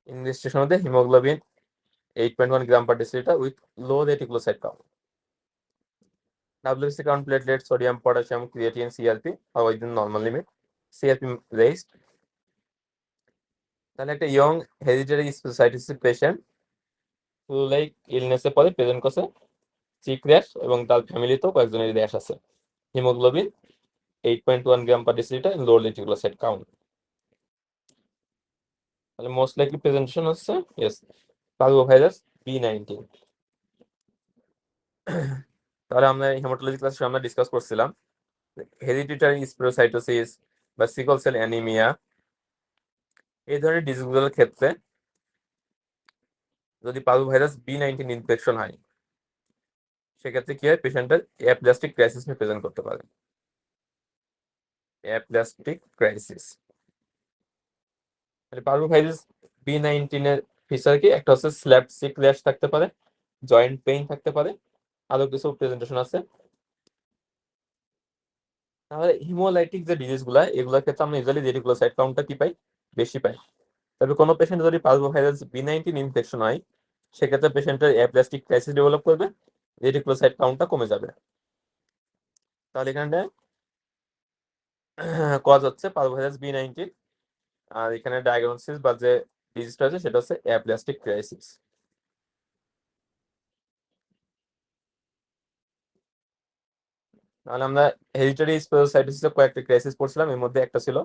Investigation মধ্যে hemoglobin 8.1 gram per deciliter with low reticulocyte count. WBC count, platelets, sodium, potassium, creatine, CRP are within normal limit. CRP raised. তাহলে একটা young hereditary spherocytosis patient flu like ইলনেসে পরে present করছে চিক rash এবং তার ফ্যামিলিতেও কয়েকজনের rash আছে। হিমোগ্লোবিন 8.1 গ্রাম per decilitre, লো reticulocyte count. তাহলে মোস্ট লাইকলি প্রেজেন্টেশন হচ্ছে ইয়েস পার্ভোভাইরাস B19। তাহলে আমরা হেমাটোলজি ক্লাসে আমরা ডিসকাস করছিলাম হেরিডিটারি স্পেরোসাইটোসিস বা সিকল সেল অ্যানিমিয়া এই ধরনের ডিজিজগুলোর ক্ষেত্রে যদি পার্ভোভাইরাস B19 ইনফেকশন হয় সেক্ষেত্রে কি হয়, পেশেন্টের অ্যাপ্লাস্টিক ক্রাইসিস নিয়ে প্রেজেন্ট করতে পারে। অ্যাপ্লাস্টিক ক্রাইসিস পার্ভোভাইরাস B19 এর ফিচার কি, একটা হচ্ছে স্ল্যাপ সিক র্যাশ থাকতে পারে, জয়েন্ট পেইন থাকতে পারে, আরো কিছু প্রেজেন্টেশন আছে। তাহলে হিমোলাইটিক যে ডিজিজ গুলা এগুলোর ক্ষেত্রে আমরা ইউজুয়ালি রেটিকুলোসাইট কাউন্টটা কি পাই, বেশি পাই। তবে কোনো পেশেন্ট যদি পার্ভোভাইরাস B19 ইনফেকশন হয় সেক্ষেত্রে পেশেন্টের অ্যাপ্লাস্টিক ক্রাইসিস ডেভেলপ করবে, রেটিকুলোসাইট কাউন্টটা কমে যাবে। তাহলে এখানে কজ হচ্ছে পার্ভোভাইরাস B19 আর এখানে ডায়াগনোসিস বা যে ডিজিজটা আছে সেটা হচ্ছে অ্যাপ্লাস্টিক ক্রাইসিস। তাহলে আমরা হেরিডিটারি স্পেরোসাইটোসিসের কয়েকটা ক্রাইসিস পড়ছিলাম, এর মধ্যে একটা ছিল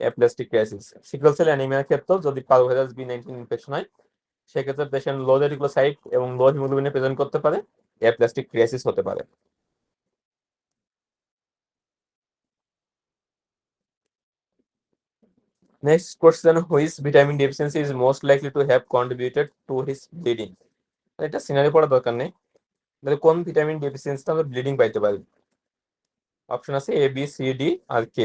অ্যাপ্লাস্টিক ক্রাইসিস। সিকল সেল অ্যানিমিয়ার ক্ষেত্রেও যদি পার্ভোভাইরাস B19 ইনফেকশন হয় সেক্ষেত্রে পেশেন্ট লো রেটিকুলোসাইট এবং লো হিমোগ্লোবিনে প্রেজেন্ট করতে পারে, অ্যাপ্লাস্টিক ক্রাইসিস হতে পারে। Next question, which vitamin deficiency is most likely to have contributed to his bleeding? এটা সিনারি পড়া দরকার নেই, তাহলে কোন ভিটামিন ডেফিসিয়েন্সিতে আমরা ব্লিডিং পাইতে পারি? অপশন আছে A, B, C, D R K।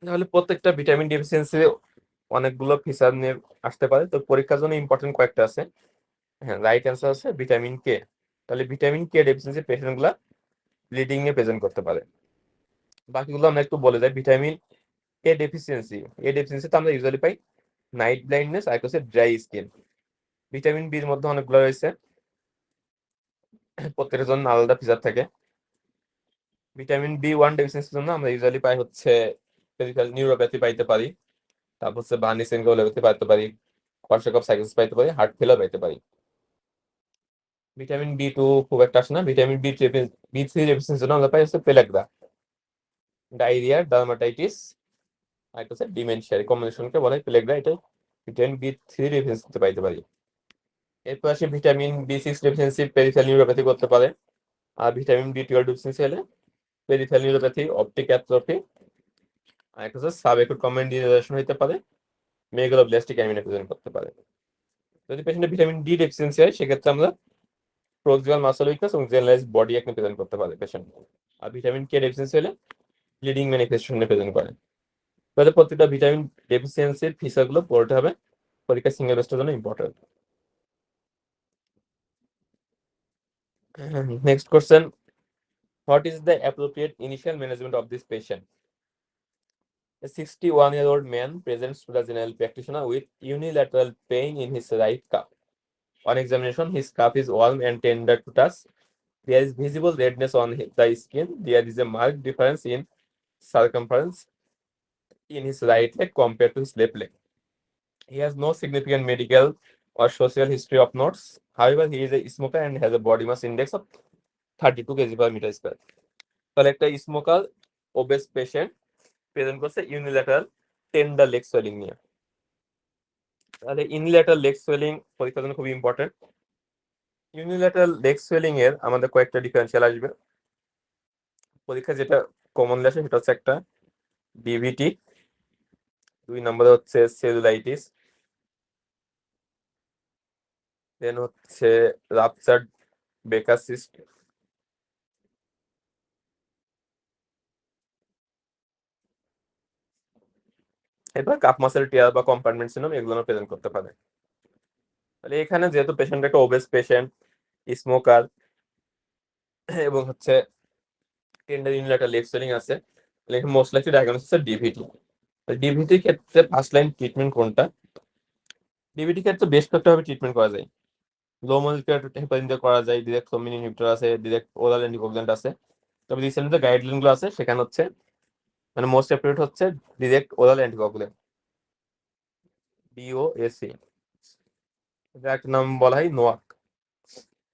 তাহলে প্রত্যেকটা ভিটামিন ডেফিসিয়েন্সি অনেকগুলো ফিচার নিয়ে আসতে পারে, তো পরীক্ষার জন্য ইম্পর্টেন্ট কয়েকটা আছে। হ্যাঁ, রাইট অ্যান্সার আছে ভিটামিন K। তাহলে ভিটামিন K ডেফিসিয়েন্সি পেশেন্ট গুলা ব্লিডিং নিয়ে প্রেজেন্ট করতে পারে। বাকিগুলো আমরা একটু বলে যাই। ভিটামিন এ ডেফিসিয়েন্সিতে আমরা ইউজুয়ালি পাই নাইট ব্লাইন্ডনেস আর হচ্ছে ড্রাই স্কিন। ভিটামিন বির মধ্যে অনেকগুলো রয়েছে, প্রত্যেকের জন্য আলাদা ফিচার থাকে। ভিটামিন B1 ডেফিসিয়েন্সির জন্য আমরা ইউজুয়ালি পাই হচ্ছে পেরিফেরাল নিউরোপ্যাথি পাইতে পারি, তারপর হচ্ছে বার্নি সিনকোলপ্যাথি পাইতে পারি, কর্সাকফ সাইকোসিস পাইতে পারি, হার্ট ফেলার পাইতে পারি। ভিটামিন B2 খুব একটা আসে না। ভিটামিন B3 ডেফিসিয়েন্সির জন্য আমরা পাই হচ্ছে পেলাগ্রা, ডায়রিয়া, ডার্মাটাইটিস আর একটা হচ্ছে ডিমেনশিয়া, এই কম্বিনেশনকে বলা হয় পেলাগ্রা। এটা ভিটামিন B3 ডেফিসিয়েন্সিতে পাইতে পারি। এরপর আসে vitamin B6 deficiency peripheral neuropathy করতে পারে, আর ভিটামিন B12 ডেফিসিয়েন্সি হলে পেরিফেরাল নিউরোপ্যাথি, অপটিক অ্যাট্রফি আর একটা হচ্ছে সাবএকুট কম্যান্ডিজেশন হতে পারে, মেগালোব্লাস্টিক অ্যানিমিয়া প্রেজেন্ট করতে পারে। যদি পেশেন্টের ভিটামিন ডি ডেফিসিয়েন্সি হয় সেক্ষেত্রে আমরা প্রক্সিমাল মাসল উইকনেস এবং জেনারেলাইজড বডি একনে প্রেজেন্ট করতে পারে পেশেন্ট। আর ভিটামিন কে ডেফিসিয়েন্সি হলে ব্লিডিং ম্যানিফেস্টেশনে প্রেজেন্ট করে। তাহলে প্রত্যেকটা ভিটামিন ডেফিসিয়েন্সির ফিচারগুলো পড়তে হবে, পরীক্ষা সিঙ্গেল বেস্টের জন্য important. Next question, what is the appropriate initial management of this patient? A 61-year-old man presents to the general practitioner with unilateral pain in his right calf. On examination, his calf is warm and tender to touch. There is visible redness on the skin. There is a marked difference in circumference in his right leg compared to his left leg. He has no significant medical or social history of notes. However, he is a smoker and has a body mass index of 32 kg per meter square. তাহলে একটা smoker obeys patient present করছে unilateral tender leg swelling নিয়ে। তাহলে unilateral leg swelling পরীক্ষার জন্য খুবই important. Unilateral leg swelling এর আমাদের কয়েকটা ডিফারেন্সিয়াল আসবে পরীক্ষা, যেটা কমনলি আসে সেটা হচ্ছে একটা ডিভিটি, 2 নম্বরে হচ্ছে সেলুলাইটিস, দেন হচ্ছে রাপচার্ড বেকার সিস্ট, এবার কাপ মাসেল টিয়ার বা কম্পার্টমেন্ট সিনড্রোম এগুলো প্রেজেন্ট করতে পারে। তাহলে এখানে যেহেতু পেশেন্ট একটা ওবেস পেশেন্ট, স্মোকার এবং হচ্ছে টেন্ডার ইউনিলেটার লেগ সোয়েলিং আছে, তাহলে মোস্ট লাইকলি ডায়াগনোসিস হচ্ছে ডিভিটি। ডিভিটির ক্ষেত্রে ফার্স্ট লাইন ট্রিটমেন্ট কোনটা? ডিভিটির ক্ষেত্রে বেশ কয়েকটা ট্রিটমেন্ট করা যায়। লো মলিকুলার হেপারিন দিয়ে করা যায়, ডিরেক্ট থ্রম্বিন ইনহিবিটর আছে, ডিরেক্ট ওরাল অ্যান্টিকোগুলেন্ট আছে। তবে রিসেন্টলি যে গাইডলাইন গুলো আছে সেখানে হচ্ছে মানে মোস্ট অ্যাপ্রোপ্রিয়েট হচ্ছে ডিরেক্ট ওরাল অ্যান্টিকোগুলেন্ট, ডিওএসি। এটা একটা নাম বলা হয় নোয়াক,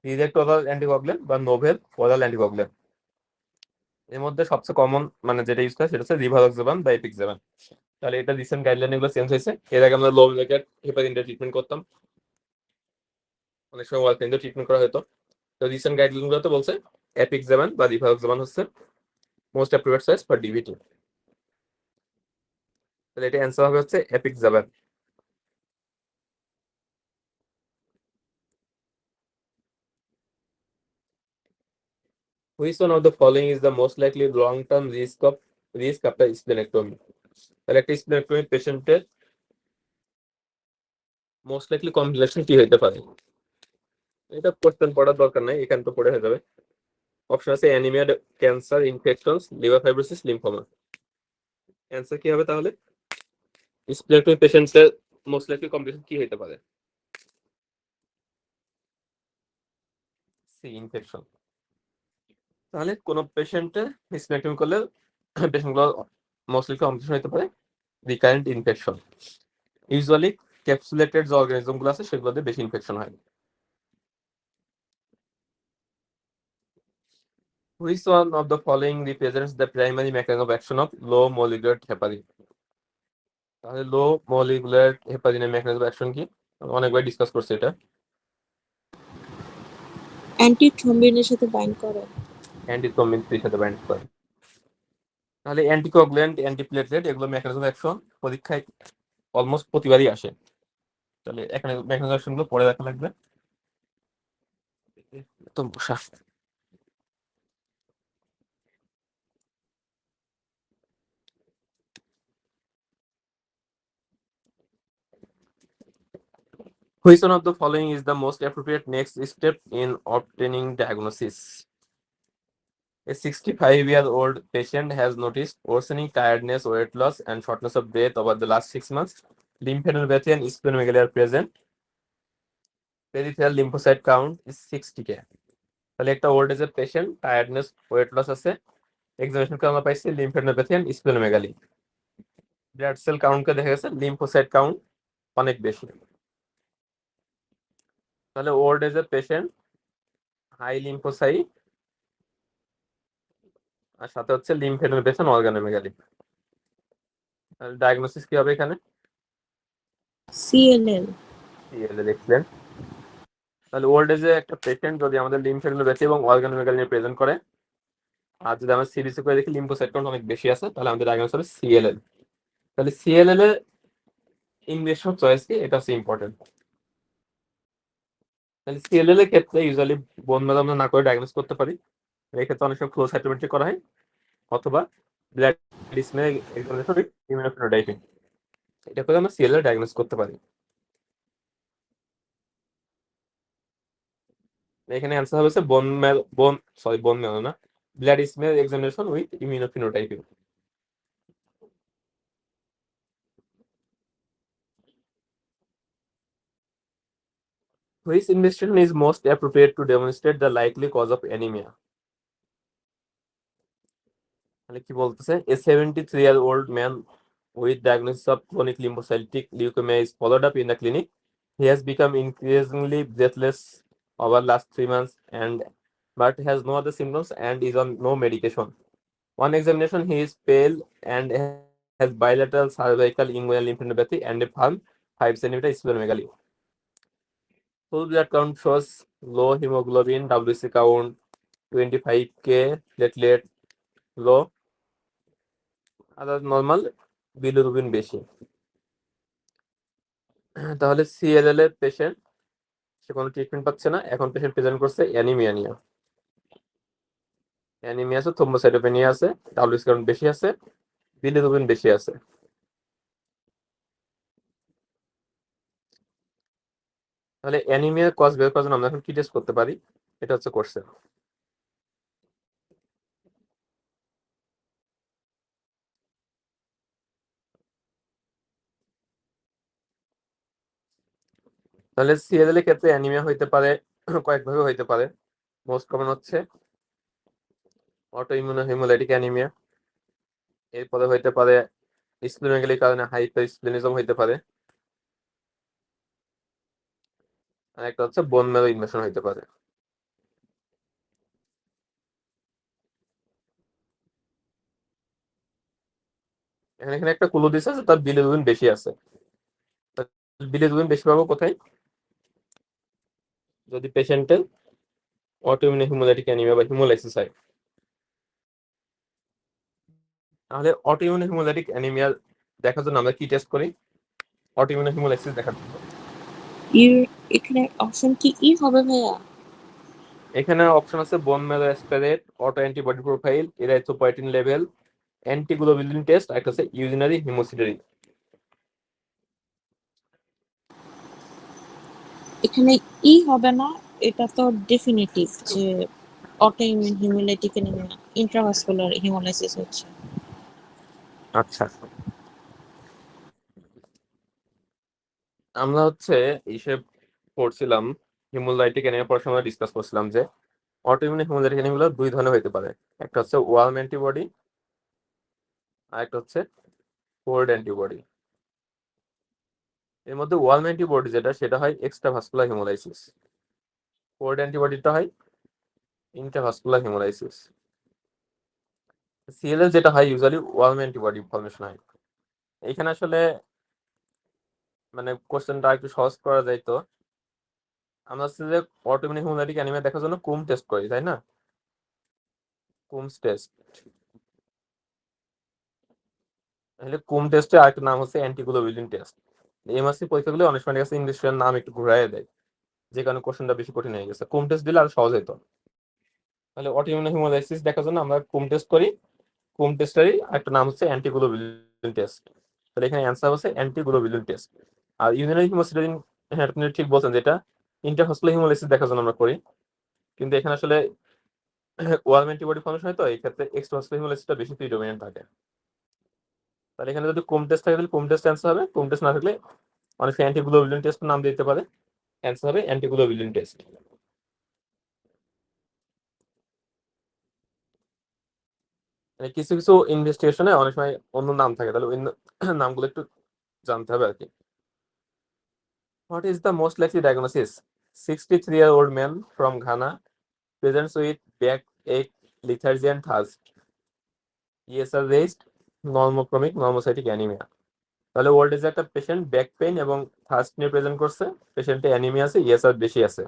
ডিরেক্ট ওরাল অ্যান্টিকোগুলেন্ট বা নোভেল ওরাল অ্যান্টিকোগুলেন্ট। এর মধ্যে সবচেয়ে কমন মানে যেটা ইউজ করে সেটা হচ্ছে রিভারক্সেবান বা এপিক্সেবান। তাহলে এটা রিসেন্ট গাইডলাইন এগুলো চেঞ্জ হয়েছে। এর আগে আমরা লো মলিকুলার হেপারিন দিয়ে ট্রিটমেন্ট করতাম, অনেক সময় ওয়ালফেরিন দিয়ে ট্রিটমেন্ট করা হতো। তো রিসেন্ট গাইডলাইন গুলোতে বলছে এপিক্সেবান বা রিভারক্সেবান হচ্ছে মোস্ট অ্যাপ্রোপ্রিয়েট চয়েস ফর ডিভিটি। তাহলে এটা অ্যান্সার হবে হচ্ছে এপিক্সেবান। Which one of the following is the most likely long-term risk after splenectomy? তাহলে একটা স্প্লেনেক্টমি পেশেন্টের মোস্ট লাইকলি কমপ্লিকেশন কি হতে পারে? এটা কোশ্চেন পড়ার দরকার নাই, এখানে তো পড়ে হয়ে যাবে। অপশন আছে anaemia, cancer, infections, liver fibrosis, lymphoma. Answer কি হবে তাহলে? স্প্লেনেক্টমি পেশেন্টের মোস্ট লাইকলি কমপ্লিকেশন কি হতে পারে? C, infection. তাহলে কোন পেশেন্টের স্প্লেনেক্টমি করলে পেশেন্টগুলো মোস্টলি কমপ্লিকেশন হতে পারে রিকারেন্ট ইনফেকশন। ইউজুয়ালি ক্যাপসুলেটেড যে অর্গানিজম গুলো আছে সেগুলোতে বেশি ইনফেকশন হয়। Which one of the following represents the primary mechanism of action of low molecular heparin? তাহলে লো মলিকুলার হেপারিনের মেকানিজম অ্যাকশন কি? আমরা অনেকবার ডিসকাস করছি এটা। অ্যান্টিথ্রম্বিনের সাথে বাইন্ড করে। অ্যান্টিথ্রম্বিন এর সাথে বাইন্ড করে। তাহলে অ্যান্টিকোয়াগুল্যান্ট, অ্যান্টিপ্লেটলেট এগুলো মেকানিজম অ্যাকশন পরীক্ষায় অলমোস্ট প্রতিবারই আসে। তাহলে এখানে মেকানিজম অ্যাকশন গুলো পড়ে দেখা লাগবে। তো বসা। Which one of the following is the most appropriate next step in obtaining diagnosis? A 65-year-old patient has noticed worsening tiredness, weight loss, and shortness of breath over the last 6 months. Lymphadenopathy and splenomegaly are present. Peripheral lymphocyte count is 60K. তাহলে একটা old এজের patient, tiredness, weight loss আছে, examination কে আমরা পাইছি lymphadenopathy and splenomegaly. Blood cell count কে দেখা গেছে লিম্ফোসাইট কাউন্ট অনেক বেশি। তাহলে ওল্ড এজের পেশেন্ট, হাই লিম্ফোসাইট আর সাথে হচ্ছে লিম্ফেডেনোপ্যাথি অর্গানোমেগালি। তাহলে ডায়াগনোসিস কি হবে এখানে? সিএলএল। CLL, excellent. তাহলে ওল্ড এজে একটা পেশেন্ট যদি আমাদের লিম্ফেডেনোপ্যাথি এবং অর্গানোমেগালি নিয়ে প্রেজেন্ট করে, আর যদি আমরা সিরিজে করে দেখি লিম্ফোসাইট কাউন্ট অনেক বেশি আছে, তাহলে আমাদের ডায়াগনোস হবে সিএলএল। তাহলে সিএলএল এর ইংলিশ চয়েস কি, এটা হচ্ছে ইম্পর্টেন্ট। তাহলে সিএলএল এর ক্ষেত্রে ইউজুয়ালি বোন ম্যারো আমরা না করে ডায়াগনোস করতে পারি। এই ক্ষেত্রে অনেক সময় ফ্লো সাইটোমেট্রি করা হয় অথবা ব্লাড স্মেল এক্সামিনেশন উইথ ইমিউনোফিনোটাইপিং, এটা করে আমরা সিএলএল ডায়াগনোস করতে পারি। এখানে অ্যান্সার হবে বোন ম্যারো না, blood smear examination with immunophenotyping. Which investigation is most appropriate to demonstrate the likely cause of anemia? তাহলে কি বলতেছে? A 73-year-old man with diagnosis of chronic lymphocytic leukemia is followed up in the clinic. He has become increasingly breathless over last 3 months but has no other symptoms and is on no medication. On examination, he is pale and has bilateral cervical inguinal lymphadenopathy and a firm 5 cm splenomegaly. Full blood count shows low hemoglobin, WC count 25K, platelet low, other normal, bilirubin বেশি। তাহলে CLL এর patient, সে কোনো treatment পাচ্ছে না, এখন patient present করছে anaemia নিয়ে। Anaemia আছে, থ্রোম্বোসাইটোপেনিয়া আছে, ডাব্লিউসি কাউন্ট বেশি আছে, বিলিরুবিন বেশি আছে। তাহলে অ্যানিমিয়া কজ বের করার জন্য আমরা এখন কি টেস্ট করতে পারি, এটা হচ্ছে কোশ্চেন। তাহলে সিএলএল এর ক্ষেত্রে অ্যানিমিয়া হইতে পারে কয়েকভাবে হইতে পারে। মোস্ট কমন হচ্ছে অটো ইমিউনোহিমোলাইটিক অ্যানিমিয়া, এরপরে হইতে পারে স্প্লিনোমেগালির কারণে হাইপার স্প্লিনিজম হইতে পারে, আর একটা হচ্ছে বোন ম্যারো ইনভেশন হইতে পারে। এখানে এখানে একটা ক্লু দিছে যে তার বিলিরুবিন বেশি আছে। বিলিরুবিন বেশি পাবো কোথায়, যদি পেশেন্টের অটোইমিউন হিমোলাইটিক অ্যানিমিয়া বা হিমোলাইসিস হয়। তাহলে অটোইমিউন হিমোলাইটিক অ্যানিমিয়া দেখার জন্য আমরা কি টেস্ট করি, অটোইমিউন হিমোলাইসিস দেখার জন্য। এখানে অপশন কি হবে ভাইয়া? এখানে অপশন আছে bone marrow aspirate, auto antibody profile, erythropoietin level, antiglobulin test, একটা আছে ইউরিনারি হিমোসিডারি। এখানে হবে না, এটা তো ডেফিনিটিভ যে autoimmune haemolytic anaemia intravascular haemolysis হচ্ছে। আচ্ছা, আমরা হচ্ছে হিসেব পড়ছিলাম হিমোলাইটিক অ্যানিমিয়া পড়ার সময় ডিসকাস করছিলাম যে অটোইমিউন হিমোলাইটিক অ্যানিমিয়া দুই ধরনের হতে পারে, একটা হচ্ছে ওয়ার্ম অ্যান্টিবডি আর একটা হচ্ছে কোল্ড অ্যান্টিবডি। এর মধ্যে ওয়ার্ম অ্যান্টিবডি যেটা সেটা হয় এক্সট্রাভাস্কুলার হিমোলাইসিস, কোল্ড অ্যান্টিবডিটা হয় ইন্ট্রাভাস্কুলার হিমোলাইসিস। সিএলএল যেটা হয় ইউজুয়ালি ওয়ার্ম অ্যান্টিবডি ফর্মেশন হয়। এইখানে আসলে মানে কোশ্চেনটা একটু সহজ করা যায় তো, আমরা হচ্ছে যে অটোইমিউন হিমোলাইটিক অ্যানিমিয়া দেখার জন্য কুম টেস্ট করি তাই না, কুমস টেস্ট। তাহলে কুম টেস্টে আরেকটা নাম হচ্ছে অ্যান্টিগ্লোবুলিন টেস্ট। এমআরসি পরীক্ষাগুলো অনেক সময় কাছে ইংলিশের নাম একটু ঘুরাই দেয়, যে কারণে কোশ্চেনটা বেশি কঠিন হয়ে গেছে। কুম টেস্ট দিলে আর সহজ হতো। তাহলে অটোইমিউন হিমোলাইসিস দেখার জন্য আমরা কুম টেস্ট করি, কুম টেস্টেরই একটা নাম হচ্ছে অ্যান্টিগ্লোবুলিন টেস্ট। তাহলে এখানে অ্যান্সার হচ্ছে অ্যান্টিগ্লোবুলিন টেস্ট। আর ইউরিনারি হিমোসিডারিন, হ্যাঁ আপনি ঠিক বলছেন, যেটা ইন্টারভাস্কুলার হিমোলাইসিস দেখার জন্য আমরা করি, কিন্তু এখানে আসলে ওয়ার্ম অ্যান্টিবডি ফর্মেশন হয় তো এই ক্ষেত্রে এক্সট্রাভাস্কুলার হিমোলাইসিসটা বেশি প্রিডমিনেন্ট থাকে। তাহলে এখানে যদি কুম টেস্ট থাকে তাহলে কুম টেস্ট অ্যান্সার হবে, কুম টেস্ট না থাকলে অনেক অ্যান্টিগ্লোবুলিন টেস্ট নাম দিতে পারে, অ্যান্সার হবে অ্যান্টিগ্লোবুলিন টেস্ট। মানে কিছু কিছু ইনভেস্টিগেশনে অনেক সময় অন্য নাম থাকে, তাহলে ওই নামগুলো একটু জানতে হবে আর কি। What is the most likely diagnosis, 63-year-old man from Ghana presents with back ache, lethargy and thirst. ESR raised, normochromic normocytic anaemia. তাহলে ওল্ড এজে একটা পেশেন্ট ব্যাক পেইন এবং থার্স্ট নিয়ে প্রেজেন্ট করছে, পেশেন্টে অ্যানিমিয়া আছে, ইএসআর বেশি আছে।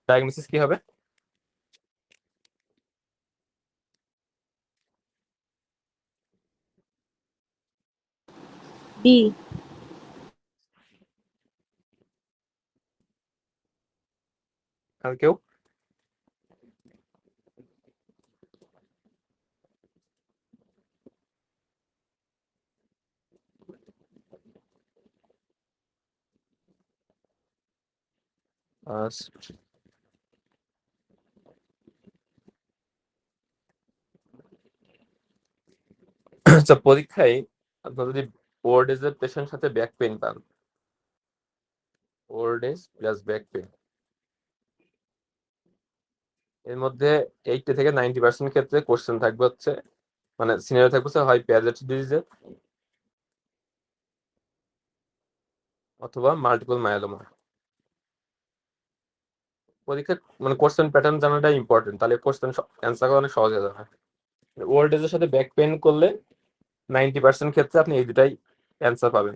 ডায়াগনোসিস কি হবে? বি। আর কেউ? আচ্ছা, পরীক্ষায় আপনার যদি ওল্ড এজের পেশেন্ট সাথে ব্যাক পেইন পান, old age plus back pain, এর মধ্যে 80 থেকে 90% ক্ষেত্রে কোশ্চেন থাকবে হচ্ছে, মানে সিনারিও থাকবে হয় প্যারালাইটিস ডিজিজের অথবা মাল্টিপল মায়োলোমা। পরীক্ষা মানে কোশ্চেন প্যাটার্ন জানাটা ইম্পর্টেন্ট, তাহলে কোশ্চেন অ্যান্সার করা অনেক সহজ হয়ে যাবে। ওল্ড এজের সাথে ব্যাক পেইন করলে 90% ক্ষেত্রে আপনি এই দুটাই অ্যান্সার পাবেন।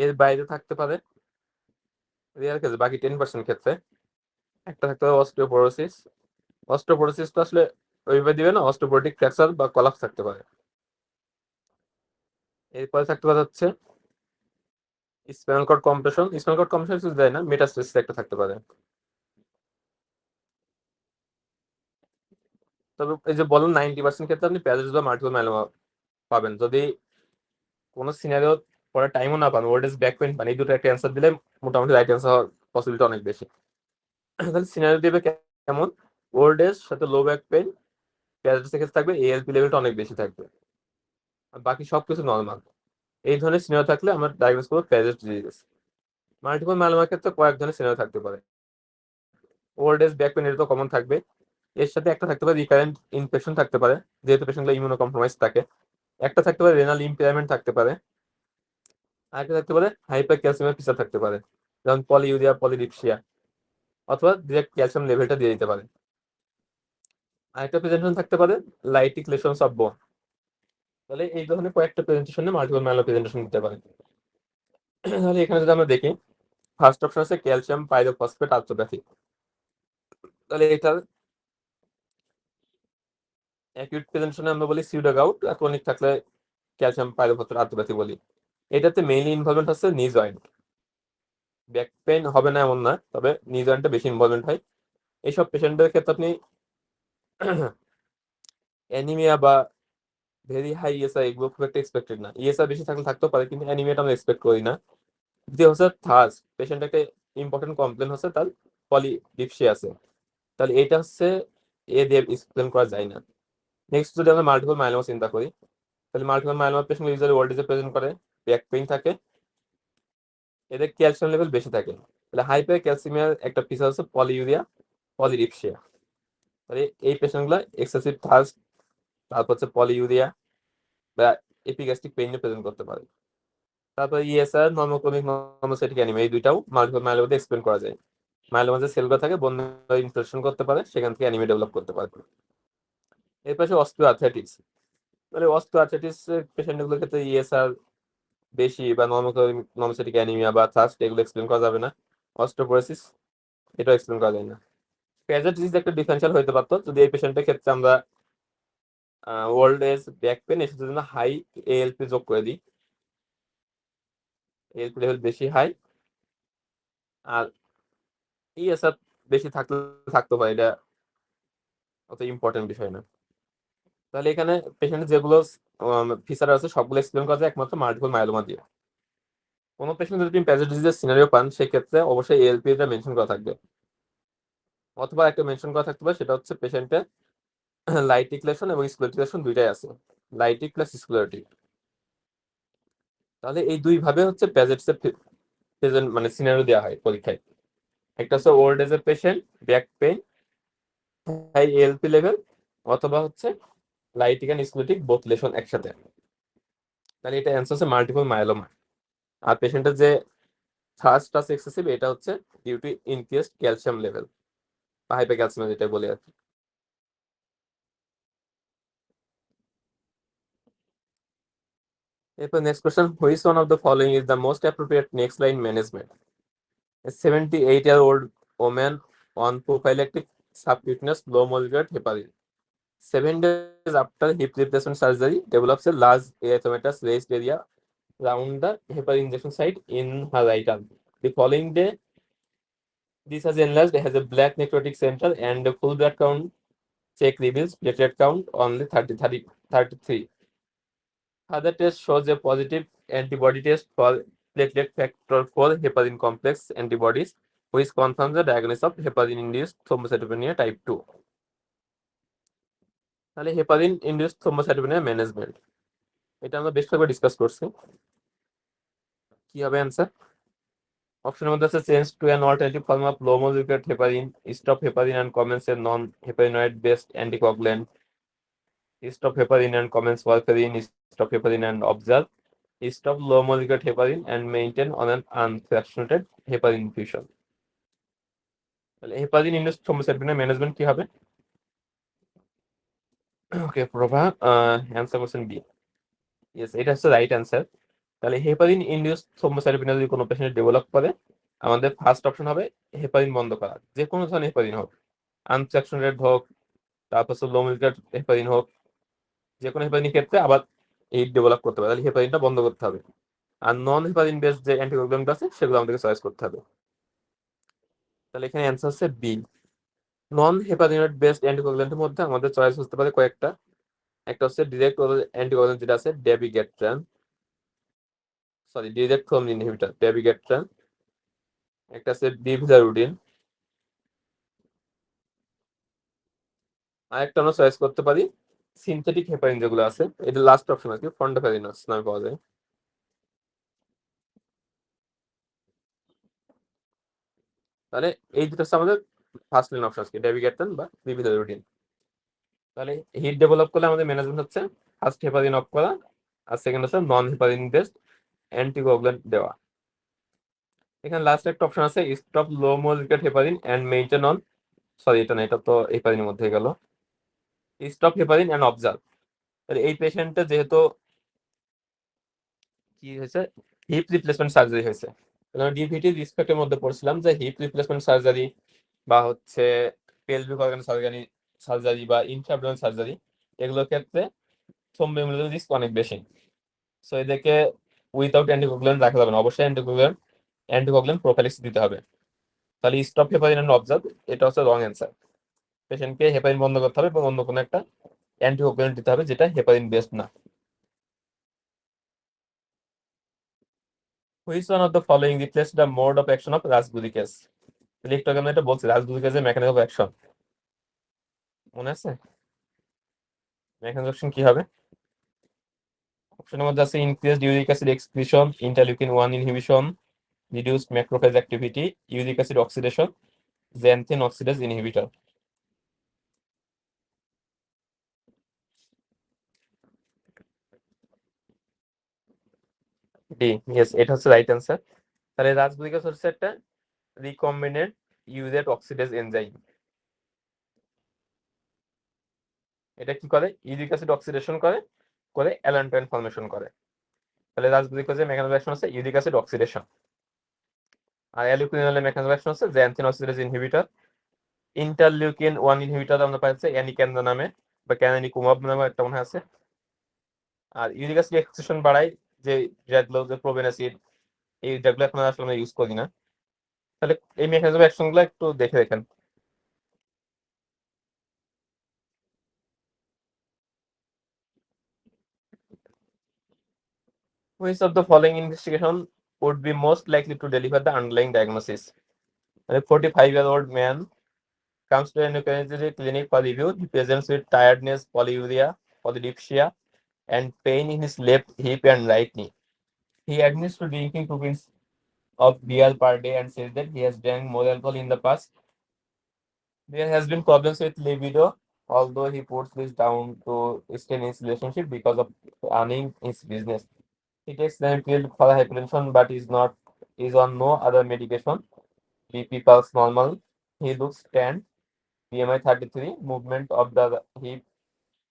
এর বাইরে থাকতে পারে রেয়ার কেসে, বাকি 10% ক্ষেত্রে একটা থাকতে পারে অস্টিওপোরোসিস। অস্টিওপোরোসিস তো আসলে ওইভাবে দিবে না, অস্টিওপোরোটিক ফ্র্যাকচার বা কলাপস থাকতে পারে। এরপরে থাকতে পারে হচ্ছে spinal cord compression, spinal cord compression কিছু দেয় না, মেটাস্টেসিস একটা থাকতে পারে। তবে এই যে বলুন 90% ক্ষেত্রে আপনি প্যারালাইসিস বা মাল্টিপল মাইলোমা পাবেন। যদি কোনো সিনারিও পরে টাইমও না পান, ওল্ড এজ ব্যাক পেইন পান, এই দুটো একটা অ্যান্সার দিলে মোটামুটি রাইট অ্যান্সার হওয়ার পসিবিলিটি অনেক বেশি। তাহলে সিনারিও দিবে কেমন, ওল্ড এজ সাথে low back pain, paralysis case থাকবে, এএলপি লেভেলটা অনেক বেশি থাকবে, আর বাকি সবকিছু নর্মাল। এই ধরনের সিনারিও থাকলে আমরা ডায়াগনোস করবো প্যারালাইসিস ডিজিজ। মাল্টিপল মাইলোমার ক্ষেত্রে কয়েক ধরনের সিনারিও থাকতে পারে। ওল্ড এজ ব্যাক পেইন এটা তো কমন থাকবে, এর সাথে একটা থাকতে পারে রিকারেন্ট ইনফেকশন থাকতে পারে, যেহেতু পেশেন্টগুলো ইমিউনো কম্প্রোমাইজ থাকে। একটা থাকতে পারে রেনাল ইম্পেয়ারমেন্ট থাকতে পারে, আরেকটা থাকতে পারে হাইপার ক্যালসিয়ামের ফিচার থাকতে পারে, যেমন পলিইউরিয়া, পলিডিপসিয়া, অথবা ডিরেক্ট ক্যালসিয়াম লেভেলটা দিয়ে দিতে পারে। আরেকটা প্রেজেন্টেশন থাকতে পারে লাইটিক লেশনস অফ বোন। তাহলে এই ধরনের কয়েকটা প্রেজেন্টেশনে মাল্টিপল মাইলোমা প্রেজেন্টেশন দিতে পারে। তাহলে এখানে যদি আমরা দেখি, ফার্স্ট অপশন আছে ক্যালসিয়াম পাইরোফসফেট আর্থ্রোপ্যাথি। তাহলে এটার অ্যাকিউট প্রেজেন্টেশনে আমরা বলি সিউডো গাউট, আর ক্রনিক থাকলে ক্যালসিয়াম পাইরোফসফেট আর্থ্রোপ্যাথি বলি। এটাতে মেইনলি ইনভলভমেন্ট হচ্ছে নি জয়েন্ট। ব্যাক পেইন হবে না এমন না, তবে নি জয়েন্টে বেশি ইনভলভমেন্ট হয়। এইসব পেশেন্টদের ক্ষেত্রে আপনি অ্যানিমিয়া বা ভেরি হাই ইএসআই এগুলো খুব একটা এক্সপেক্টেড না। ইএসআই বেশি থাকলে থাকতে পারে, কিন্তু অ্যানিমিয়াটা আমরা এক্সপেক্ট করি না। দ্বিতীয় হচ্ছে থার্স, পেশেন্ট একটা ইম্পর্টেন্ট কমপ্লেন হচ্ছে তার পলিডিপসিয়া আছে, তাহলে এটা হচ্ছে এ দিয়ে এক্সপ্লেন করা যায় না। নেক্সট যদি আমরা মাল্টিপল মাইলোমা চিন্তা করি, তাহলে multiple myeloma patient usually old এজে প্রেজেন্ট করে, ব্যাক পেইন থাকে, এদের ক্যালসিয়াম লেভেল বেশি থাকে। তাহলে হাইপার ক্যালসিমিয়ার একটা ফিচার হচ্ছে পলিইউরিয়া, পলিডিপসিয়া। তাহলে এই পেশেন্টগুলো এক্সেসিভ থার্স্ট, তারপর হচ্ছে পলিইউরিয়া বা এপিগ্যাস্ট্রিক পেইন প্রেজেন্ট করতে পারে। তারপর ইএসআর, নর্মোক্রমিক নর্মোসাইটিক অ্যানিমিয়া, এই দুইটাও মাল্টিপল মাইলোমাতে এক্সপ্লেন করা যায়। মাইলোমা যে সেলগুলো থাকে বন্য ইনফেকশন করতে পারে, সেখান থেকে অ্যানিমিয়া ডেভেলপ করতে পারে। এর পাশে অস্টিও আর্থ্রাইটিস, মানে অস্টিও আর্থ্রাইটিস পেশেন্টগুলোর ক্ষেত্রে ইএসআর বেশি বা নর্মোক্রমিক নর্মোসাইটিক অ্যানিমিয়া বা থার্স্ট এগুলো এক্সপ্লেন করা যাবে না। অস্টিওপোরোসিস এটাও এক্সপ্লেন করা যায় না। প্যাজেট ডিজিজ একটা ডিফারেন্সিয়াল হতে পারতো যদি এই পেশেন্টের ক্ষেত্রে আমরা ওল্ড এজ ব্যাক পেন এর সাথে হাই এএলপি যোগ করে দিই, এএলপি লেভেল বেশি হাই, আর ইএসআর বেশি থাকলে থাকতে পারে, এটা অত ইম্পর্টেন্ট বিষয় না। তাহলে এখানে পেশেন্টের যেগুলো ফিচার আছে সবগুলো এক্সপ্লেন করা যায় একমাত্র মাল্টিপল মাইলোমা দিয়ে। কোনো পেশেন্ট যদি আপনি প্যাজেট ডিজিজের সিনারিও পান, সেক্ষেত্রে অবশ্যই এএলপি টা মেনশন করা থাকবে, অথবা একটা মেনশন করা থাকতে পারে, সেটা হচ্ছে পেশেন্টের লাইটিক লেশন এবং স্ক্লেরোটিক লেশন দুইটাই আছে, লাইটিক প্লাস স্ক্লেরোটিক। তাহলে এই দুই ভাবে হচ্ছে প্যাজেটস এর প্রেজেন্ট মানে সিনারিও দেওয়া হয় পরীক্ষায়। একটা হচ্ছে ওল্ড এজ এর patient, back pain, high ALP level, অথবা হচ্ছে lytic and sclerotic both lesion একসাথে। তাহলে এটা অ্যান্সার হচ্ছে মাল্টিপল মাইলোমা। আর পেশেন্টের যে থার্স্ট আছে এক্সেসিভ, এটা হচ্ছে due to increased calcium level বা হাইপার ক্যালসিয়াম যেটা বলি আর কি। এরপর next question, which one of the following is the most appropriate next line management? A 78-year-old woman on prophylactic subcutaneous low molecular heparin 7 days after hip replacement surgery develops a large erythematous raised area around the heparin injection site in her right arm. The following day, this has enlarged, has a black necrotic center, and a full blood count check reveals platelet count only 33. Other test shows a positive antibody test for platelet factor 4 heparin complex antibodies, which confirms the diagnosis of heparin-induced thrombocytopenia type 2. তাহলে heparin induced thrombocytopenia management, এটা আমরা বেশ কয়েকবার discuss করছি। কি হবে answer? অপশনের মধ্যে আছে change to an alternative form of low molecular heparin, stop heparin and commence a non heparinoid based anticoagulant, stop heparin and commence warfarin, stop heparin and observe, stop low molecular heparin and maintain on an unfractionated heparin infusion. তাহলে heparin induced thrombocytopenia management কি হবে? ওকে প্রভা, answer question B. Yes, এটা হচ্ছে right answer. তাহলে heparin induced thrombocytopenia যদি কোনো patient develop করে, আমাদের ফার্স্ট অপশন হবে হেপারিন বন্ধ করা, যে কোনো ধরনের হেপারিন হোক, আনফ্র্যাকশনেটেড হোক, তারপর লো মোলিকুলার হেপারিন হোক, যে কোনো হেপারিনের ক্ষেত্রে আবার এই ডেভেলপ করতে পারে, তাহলে হেপারিনটা বন্ধ করতে হবে। আর নন হেপারিন বেসড যে অ্যান্টিকোয়াগুল্যান্ট আছে সেগুলো আমাদেরকে চয়েস করতে হবে। তাহলে এখানে অ্যান্সার হচ্ছে বি। নন হেপারিনয়েড বেসড অ্যান্টিকোয়াগুল্যান্টের মধ্যে আমাদের চয়েস হতে পারে কয়েকটা। একটা হচ্ছে ডিরেক্ট অ্যান্টিকোয়াগুল্যান্ট যেটা আছে ড্যাবিগ্যাট্রান, ডিরেক্ট থ্রোম্বিন ইনহিবিটর ড্যাবিগ্যাট্রান, একটা আছে বিভিলারুডিন, আর একটা আমরা চয়েস করতে পারি সিনথেটিক হেপারিন যেগুলো আছে, এটা লাস্ট অপশন আর কি, ফন্ডাফেরিনাস নামে পাওয়া যায়। তাহলে এই দুটো হচ্ছে আমাদের ফার্স্ট লাইন অপশন আছে, ডেবিগ্যাটন বা বিভিলারুডিন। তাহলে হিট ডেভেলপ করলে আমাদের ম্যানেজমেন্ট হচ্ছে ফার্স্ট হেপারিন অফ করা, আর সেকেন্ড হচ্ছে নন হেপারিন বেসড অ্যান্টিকোয়াগুলেন্ট দেওয়া। এখানে লাস্ট একটা অপশন আছে stop low molecular heparin and maintain on, sorry এটা না, এটা তো হেপারিনের মধ্যে গেল, স্টপ হেপারিন এন্ড অবজার্ভ। তাহলে এই পেশেন্টের যেহেতু কি হয়েছে, হিপ রিপ্লেসমেন্ট সার্জারি হয়েছে, ডিভিটি রিসপেক্টের মধ্যে পড়ছিলাম যে হিপ রিপ্লেসমেন্ট সার্জারি বা হচ্ছে পেলভিক অর্গান সার্জারি সার্জারি বা ইন্ট্রাঅ্যাবডোমিনাল সার্জারি, এগুলোর ক্ষেত্রে থ্রম্বোএমবোলিজম রিস্ক অনেক বেশি। সো এদেরকে উইথাউট অ্যান্টিকোগুলেন্ট রাখা যাবে না, অবশ্যই অ্যান্টিকোগুলেন্ট প্রোফাইলিক্স দিতে হবে। তাহলে স্টপ হেপারিন এন্ড অবজার্ভ এটা হচ্ছে রং অ্যান্সার। পেশেন্টকে হেপারিন বন্ধ করতে হবে এবং অন্য কোনো একটা অ্যান্টিকোগুলেন্ট দিতে হবে যেটা হেপারিন বেসড না। Which one of the following replace the mode of action of rasburicase? একটু আগে আমরা এটা বলছি, রাসবুরিকেসের মেকানিজম অফ অ্যাকশন মনে আছে? মেকানিজম অ্যাকশন কি হবে? অপশনের মধ্যে আছে increased uric acid excretion, interleukin 1 inhibition, reduced macrophage activity, uric acid oxidation, xanthine oxidase inhibitor. D, yes, এটা হচ্ছে রাইট অ্যান্সার। তাহলে রাসবুরিকাস হচ্ছে একটা রিকম্বিনেন্ট ইউরেট অক্সিডেজ এনজাইম। এটা কি করে? ইউরিক অ্যাসিড অক্সিডেশন করে, করে অ্যালান্টোইন ফর্মেশন করে। তাহলে রাসবুরিকাসের মেকানিজম অ্যাকশন হচ্ছে ইউরিক অ্যাসিড অক্সিডেশন, আর অ্যালিউকিনিনের মেকানিজম অ্যাকশন হচ্ছে xanthine oxidase inhibitor. Interleukin 1 inhibitor আমরা পাচ্ছি অ্যানিকেন্দা নামে বা ক্যানানিকুমাব নামে একটা মনে আছে। আর ইউরিক অ্যাসিড এক্সক্রিশন বাড়ায় যে যেগুলো, যে প্রোবেন অ্যাসিড, এই যেগুলো এখন আসলে আমরা ইউজ করি না। তাহলে এই মেকানিজম অ্যাকশন গুলো একটু দেখে দেখেন। Which of the following investigation would be most likely to deliver the underlying diagnosis? A 45-year-old man comes to an endocrinology clinic for review. He presents with tiredness, polyuria, polydipsia, and pain in his left hip and right knee. He admits to drinking 2 pints of beer per day and says that he has drank more alcohol in the past. There has been problems with libido, although he puts this down to stay in his relationship because of earning his business. He takes pill for hypertension but is on no other medication. BP pulse normal. He looks tanned. BMI 33. Movement of the hip,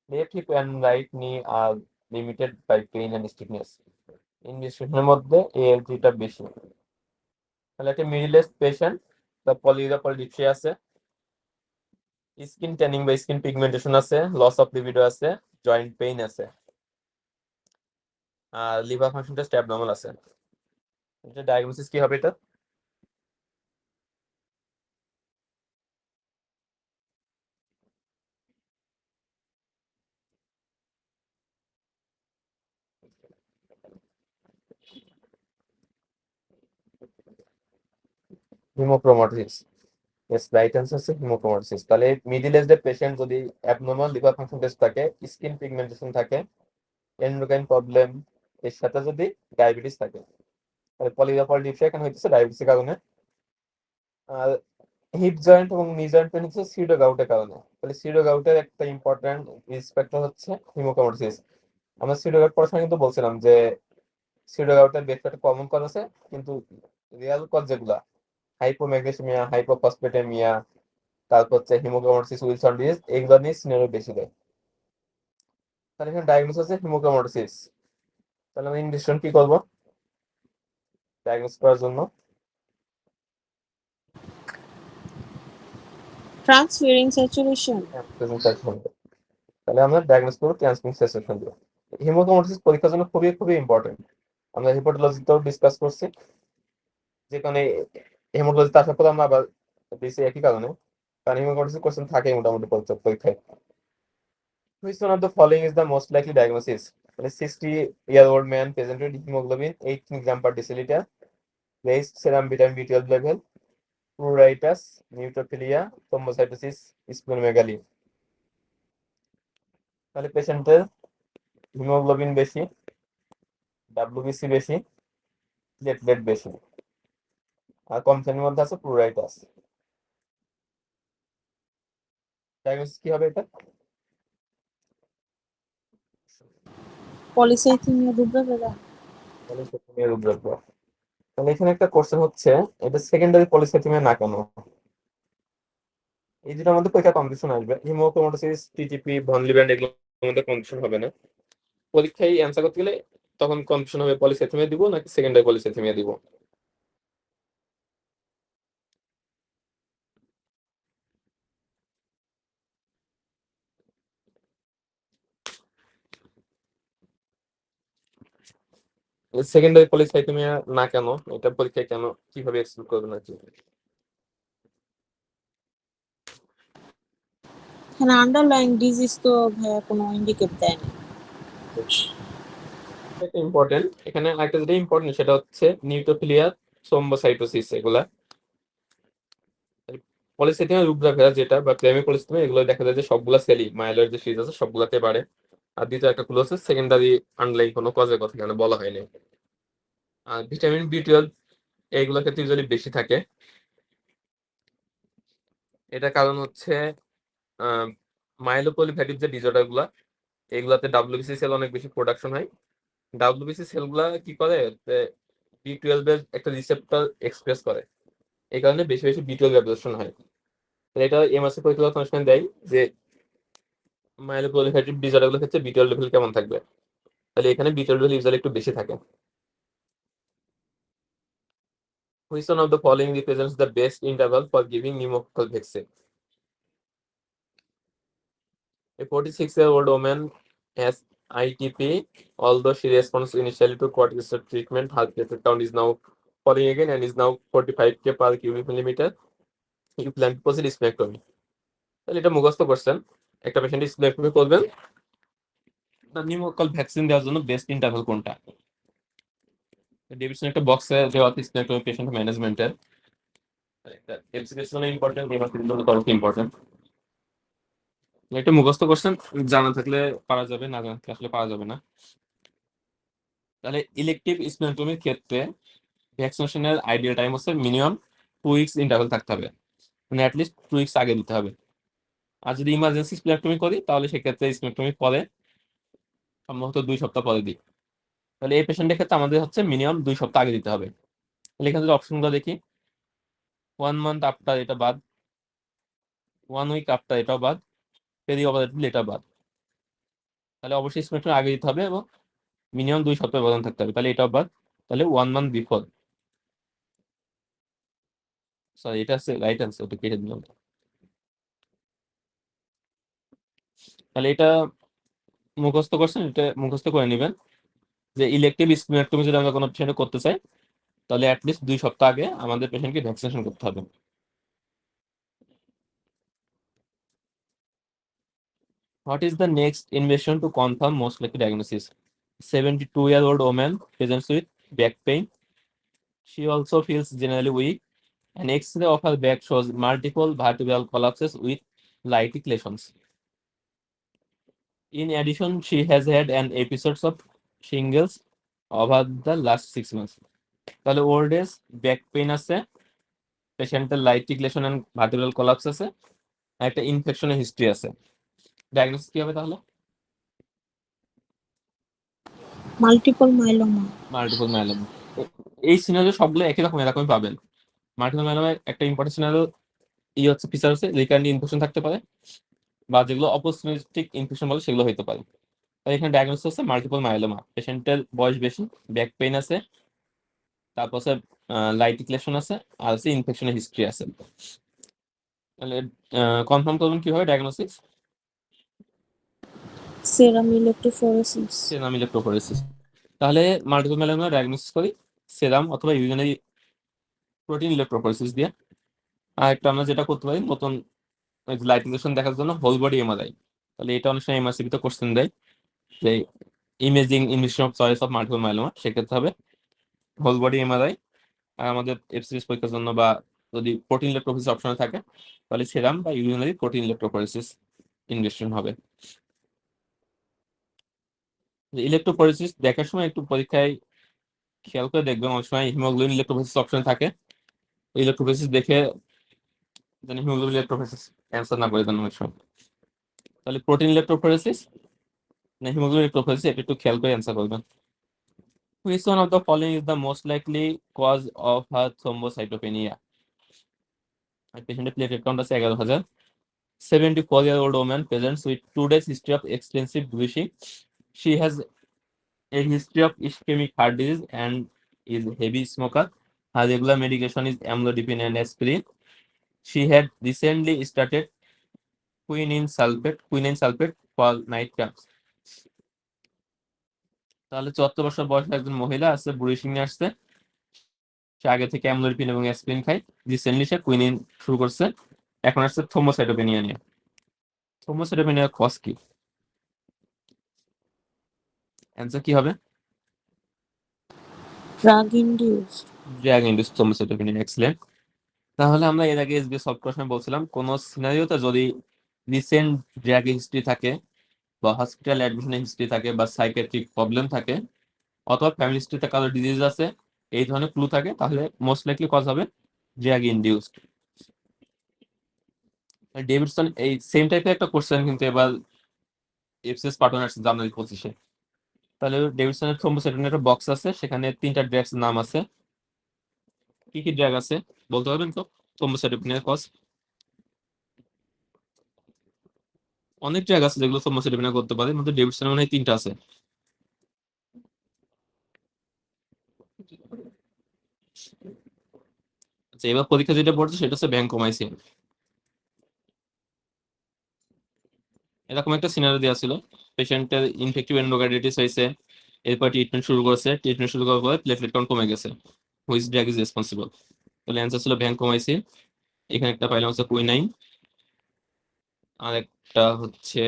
left hip and right knee are limited by pain and stiffness. ইনভেস্টিগেশনের মধ্যে ALT-টা বেশি। তাহলে একটা middle age patient, তার polyuria polydipsia আছে, skin tanning বা skin pigmentation আছে, loss of libido আছে, joint pain আছে, আর লিভার ফাংশন টেস্ট অ্যাবনর্মাল আছে। এটা ডায়াগনোসিস কি হবে এটা? হিমোক্রোমাটোসিস। ইয়েস, রাইট অ্যান্সার হচ্ছে হিমোক্রোমাটোসিস। তাহলে মিডল এজড পেশেন্ট যদি অ্যাবনর্মাল লিভার ফাংশন টেস্ট থাকে, স্কিন পিগমেন্টেশন থাকে, এন্ডোক্রাইন প্রবলেম, এর সাথে যদি ডায়াবেটিস থাকে, তাহলে পলিউরিয়া পলিডিপসিয়া এখানে হইতেছে ডায়াবেটিসের কারণে। আর হিপ জয়েন্ট এবং নি জয়েন্ট পেন হচ্ছে সিডো গাউটের কারণে। তাহলে সিডো গাউটের একটা ইম্পর্টেন্ট রিস্ক ফ্যাক্টর হচ্ছে হিমোক্রোমাটোসিস। আমরা সিডো গাউট পড়ার সময় কিন্তু বলছিলাম যে সিডো গাউটের বেশ কয়েকটা কমন কজ আছে, কিন্তু রিয়াল কজ যেগুলা হাইপোম্যাগনেসিমিয়া, হাইপোফসফেটেমিয়া, তারপর হচ্ছে হিমোক্রোমাটোসিস, উইলসন ডিজিজ, এগুলো নিয়ে সিনারিও বেশি দেয়। তাহলে এখানে ডায়াগনোস আছে হিমোক্রোমাটোসিস। তাহলে আমরা ইনভেস্টিগেশন কি করবো ডায়াগনোস করার জন্য? Transferrin saturation. তাহলে আমরা ডায়াগনোস করবো ট্রান্সমিট স্যাচুরেশন দিয়ে। হিমোক্রোমাটোসিস পরীক্ষার জন্য খুবই খুবই ইম্পর্টেন্ট। আমরা হিপোটোলজিতেও ডিসকাস করছি, যেখানে হেমোটোলজিতে আসার পর আমরা আবার দিছি একই কারণে, কারণ হিমোক্রোমাটোসিস কোশ্চেন থাকে মোটামুটি পরীক্ষায়। Which one of the following is the most likely diagnosis? A 60-year-old man presented hemoglobin 18 gram per deciliter. raised serum vitamin B12 level, pruritus, neutropenia, thrombocytosis, splenomegaly। তাহলে পেশেন্টের হিমোগ্লোবিন বেশি, ডাব্লিউবিসি বেশি, platelet বেশি, আর কম শ্রেণীর মধ্যে আছে প্লুরাইটাস। ডায়াগনোসিস কি হবে এটা? পলিসাইথেমিয়া রুব্রাভেরা। পলিসাইথেমিয়া রুব্রাভেরা। তাহলে এখানে একটা কোশ্চেন হচ্ছে, এটা সেকেন্ডারি পলিসাইথেমিয়া না কেন? এই দুটোর মধ্যে পরীক্ষা কম্পিটিশন আসবে, হিমোক্রোমাটোসিস, টিটিপি, ভন লিব্যান্ড এগুলোর মধ্যে কম্পিটিশন হবে না। পরীক্ষায় অ্যান্সার করতে গেলে তখন কনফিউশন হবে পলিসাইথেমিয়া দিব নাকি সেকেন্ডারি পলিসাইথেমিয়া দিব। সেকেন্ডারি পলিসাইথেমিয়া না কেন, এটা পরীক্ষায় কেন, কিভাবে এক্সপ্লেন করবেন আর কি? এখানে আন্ডারলাইং ডিজিজ তো ভাইয়া কোনো ইন্ডিকেট দেয় না। এটা ইম্পর্টেন্ট। এখানে একটা যেটা ইম্পর্টেন্ট সেটা হচ্ছে নিউট্রোফিলিয়া, থ্রম্বোসাইটোসিস। এগুলা পলিসাইথেমিয়া রুব্রাভেরা যেটা বা ক্লেমি পলিসাইথেমিয়া, এগুলো দেখা যায় যে সবগুলা সেলই মাইলয়েড যে সিরিজ আছে সবগুলাতে বাড়ে। আর দ্বিতীয় একটা ক্লোজ সেকেন্ডারি আন্ডারলাইং কোনো কজের কথা এখানে বলা হয়নি। আর ভিটামিন বি12 এইগুলোর ক্ষেত্রে ইউজুয়ালি বেশি থাকে। এটা কারণ হচ্ছে মাইলোপলিফ্যাটিভ যে ডিসঅর্ডার গুলা, এগুলাতে ডাব্লিউবিসি সেল অনেক বেশি প্রোডাকশন হয়। ডাব্লিউবিসি সেলগুলা কি করে, বি12 এর একটা রিসেপ্টর এক্সপ্রেস করে, এই কারণে বেশি বেশি বি12 অ্যাবজর্পশন হয়। এটা এমআরসি পরীক্ষা অনেক সময় দেয় যে মাইলোপলিফ্যাটিভ ডিসঅর্ডার গুলোর ক্ষেত্রে বি12 লেভেল কেমন থাকবে। তাহলে এখানে বি12 লেভেল ইউজুয়ালি একটু বেশি থাকে। Which one of the following represents the best interval for giving pneumococcal vaccine? A 46-year-old woman has ITP. Although she responds initially to corticosteroid treatment, her platelet count is now falling again and is now 45K per cubic millimeter. You plan to proceed splenectomy. তাহলে এটা মুখস্থ করছেন, একটা patient স্প্লেক্টমি করবেন, তার নিউমোকল vaccine দেওয়ার জন্য best interval কোনটা। ডেভিডসন একটা বক্সে দেওয়া আছে স্প্লেক্টমি পেশেন্ট ম্যানেজমেন্টের। একটা এমসিকিউর জন্য ইম্পর্টেন্ট, এমআরসির জন্য তরফ ইম্পর্টেন্ট। এটা মুখস্থ করছেন, জানা থাকলে পারা যাবে, না জানা থাকলে আসলে পারা যাবে না। তাহলে ইলেকটিভ স্প্লেক্টমির ক্ষেত্রে ভ্যাকসিনেশনের আইডিয়াল টাইম হচ্ছে মিনিমাম 2 উইকস ইন্টারভাল থাকতে হবে, মানে অ্যাটলিস্ট 2 উইকস আগে দিতে হবে। আর যদি ইমার্জেন্সি স্প্লেক্টমি করি তাহলে সেক্ষেত্রে স্প্লেক্টমি পরে সম্ভবত 2 সপ্তাহ পরে দিই। তাহলে এই পেশেন্টের ক্ষেত্রে আমাদের হচ্ছে মিনিমাম 2 সপ্তাহ আগে দিতে হবে। তাহলে এখানে যদি অপশনগুলো দেখি, 1 মান্থ আফটার এটা বাদ, 1 উইক আফটার এটাও বাদ, পেরি অপারেটিভ এটা বাদ। তাহলে অবশ্যই স্প্লেক্টমি আগে দিতে হবে এবং মিনিমাম 2 সপ্তাহ ব্যবধান থাকতে হবে, তাহলে এটাও বাদ। তাহলে 1 মান্থ বিফোর, সরি এটা আছে রাইট আনসার, ওটা কেটে দিলাম। তাহলে এটা মুখস্থ করছেন, এটা মুখস্থ করে নেবেন যে ইলেকটিভ স্প্লেক্টমি যদি আমরা কোনো পেশেন্ট করতে চাই তাহলে অ্যাটলিস্ট 2 সপ্তাহ আগে আমাদের পেশেন্টকে ভ্যাকসিনেশন করতে হবে। What is the next invasion to confirm most likely diagnosis? 72-year-old woman presents with back pain. She also feels generally weak. An X-ray of her back shows multiple vertebral collapses with lytic lesions. In addition, she has had an episodes of shingles over the last 6 months. তাহলে old age, back pain আছে, পেশেন্টের lytic lesion and vertebral collapse আছে, আর একটা ইনফেকশনের history আছে। Diagnosis কি হবে তাহলে? Multiple myeloma. Multiple myeloma. এই সিনারিও সবগুলো একই রকম, এরকমই পাবেন। মাল্টিপল মাইলোমার একটা ইম্পর্টেন্ট সিনারিও হচ্ছে ফিচার হচ্ছে রিকারেন্ট ইনফেকশন থাকতে পারে, বা যেগুলো অপরচুনিস্টিক ইনফেকশন বলে সেগুলো হতে পারে। তাই এখানে ডায়াগনোসিস হচ্ছে মাল্টিপল মাইলোমা। পেশেন্টের বয়স বেশি, ব্যাক পেইন আছে, তারপর হচ্ছে লাইটিক লেশন আছে, আর হচ্ছে ইনফেকশনের হিস্ট্রি আছে। তাহলে কনফার্ম করবেন কিভাবে ডায়াগনোসিস? সেরাম ইলেক্ট্রোফোরেসিস। সেরাম ইলেক্ট্রোফোরেসিস। তাহলে মাল্টিপল মাইলোমা ডায়াগনোসিস করি সেরাম অথবা ইউরিনারি প্রোটিন ইলেক্ট্রোফোরেসিস দিয়ে। আর একটা আমরা যেটা করতে পারি নতুন লাইটিজেশন দেখার জন্য হোল বডি এমআরআই। তাহলে এটা অনেক সময় এমআরসিবি তে কোশ্চেন দেয় যে imaging investigation of choice of multiple myeloma, সেক্ষেত্রে হবে হোল বডি এমআরআই আমাদের এফসিএস পরীক্ষার জন্য বা যদি প্রোটিন ইলেক্ট্রোফোরেসিস অপশনে থাকে তাহলে সেরাম বা ইউরিনারি প্রোটিন ইলেক্ট্রোফোরেসিস ইনভেস্টমেন্ট হবে। ইলেক্ট্রোফোরেসিস দেখার সময় একটু পরীক্ষায় খেয়াল করে দেখবেন, অনেক সময় হিমোগ্লোবিন ইলেক্ট্রোফোরেসিস অপশনে থাকে, ইলেক্ট্রোফোরেসিস দেখে যেন হিমোগ্লোবিন ইলেক্ট্রোফোরেসিস অ্যান্সার না করে দেন অনেক সময়। তাহলে প্রোটিন ইলেক্ট্রোফোরেসিস না হিমোগ্লোবিন ইলেক্ট্রোফোরেসিস এটা একটু খেয়াল করে অ্যান্সার করবেন। Which one of the following is the most likely cause of her thrombocytopenia? Patient platelet count আছে 11,000। 74-year-old woman presents with 2 days history of extensive bruising. She has a history of ischemic heart disease and is heavy smoker. Her regular medication is amlodipine and aspirin. She had recently started quinine sulfate for night cramps. তাহলে 74 বছর বয়সে একজন মহিলা আছে, ব্রুইসিং নিয়ে আসছে, সে আগে থেকে অ্যামলোডিপিন এবং অ্যাসপিরিন খায়, রিসেন্টলি সে কুইনিন শুরু করছে, এখন আসছে থ্রোম্বোসাইটোপেনিয়া নিয়ে। থ্রোম্বোসাইটোপেনিয়া কজ কি? অ্যান্সার কি হবে? Drug induced. Drug induced thrombocytopenia, excellent. তাহলে আমরা এর আগে এসবি সলভ করার সময় বলছিলাম কোন সিনারিওতে যদি রিসেন্ট ড্রাগ হিস্ট্রি থাকে বা হসপিটাল অ্যাডমিশনের হিস্ট্রি থাকে বা সাইকিয়াট্রিক প্রবলেম থাকে অথবা ফ্যামিলি হিস্ট্রিতে কারো ডিজিজ আছে, এই ধরনের ক্লু থাকে, তাহলে মোস্ট লাইকলি কজ হবে ড্রাগ ইনডিউসড। ডেভিডসন এই সেম টাইপের একটা কোশ্চেন কিন্তু এবার এফসিএস পাঠানো আসছে জানুয়ারি 25-এ। তাহলে ডেভিডসনের থ্রোম্বোসাইটোপেনিয়া একটা বক্স আছে, সেখানে 3টা ড্রাগস নাম আছে। কি কি ড্রাগ আছে বলতে পারবেন তো? থ্রোম্বোসাইটোপেনিয়ার কজ অনেক ড্রাগ আছে যেগুলো থ্রোম্বোসাইটোপেনিয়া করতে পারে, মধ্যে ডেভিডসনের মনে হয় 3টা আছে। আচ্ছা, এবার পরীক্ষা যেটা পড়ছে সেটা হচ্ছে ভ্যানকোমাইসিন। এরকম একটা সিনারিও দেওয়া ছিল, পেশেন্টের ইনফেক্টিভ এন্ডোকার্ডিটিস হয়েছে, এরপর ট্রিটমেন্ট শুরু করেছে, ট্রিটমেন্ট শুরু করার পরে প্লেটলেট কাউন্ট কমে গেছে, হুইচ ড্রাগ ইজ রেসপন্সিবল? তাহলে অ্যান্সার ছিল ভ্যানকোমাইসিন। এখানে একটা পাইলাম হচ্ছে কুইনাইন, আর একটা হচ্ছে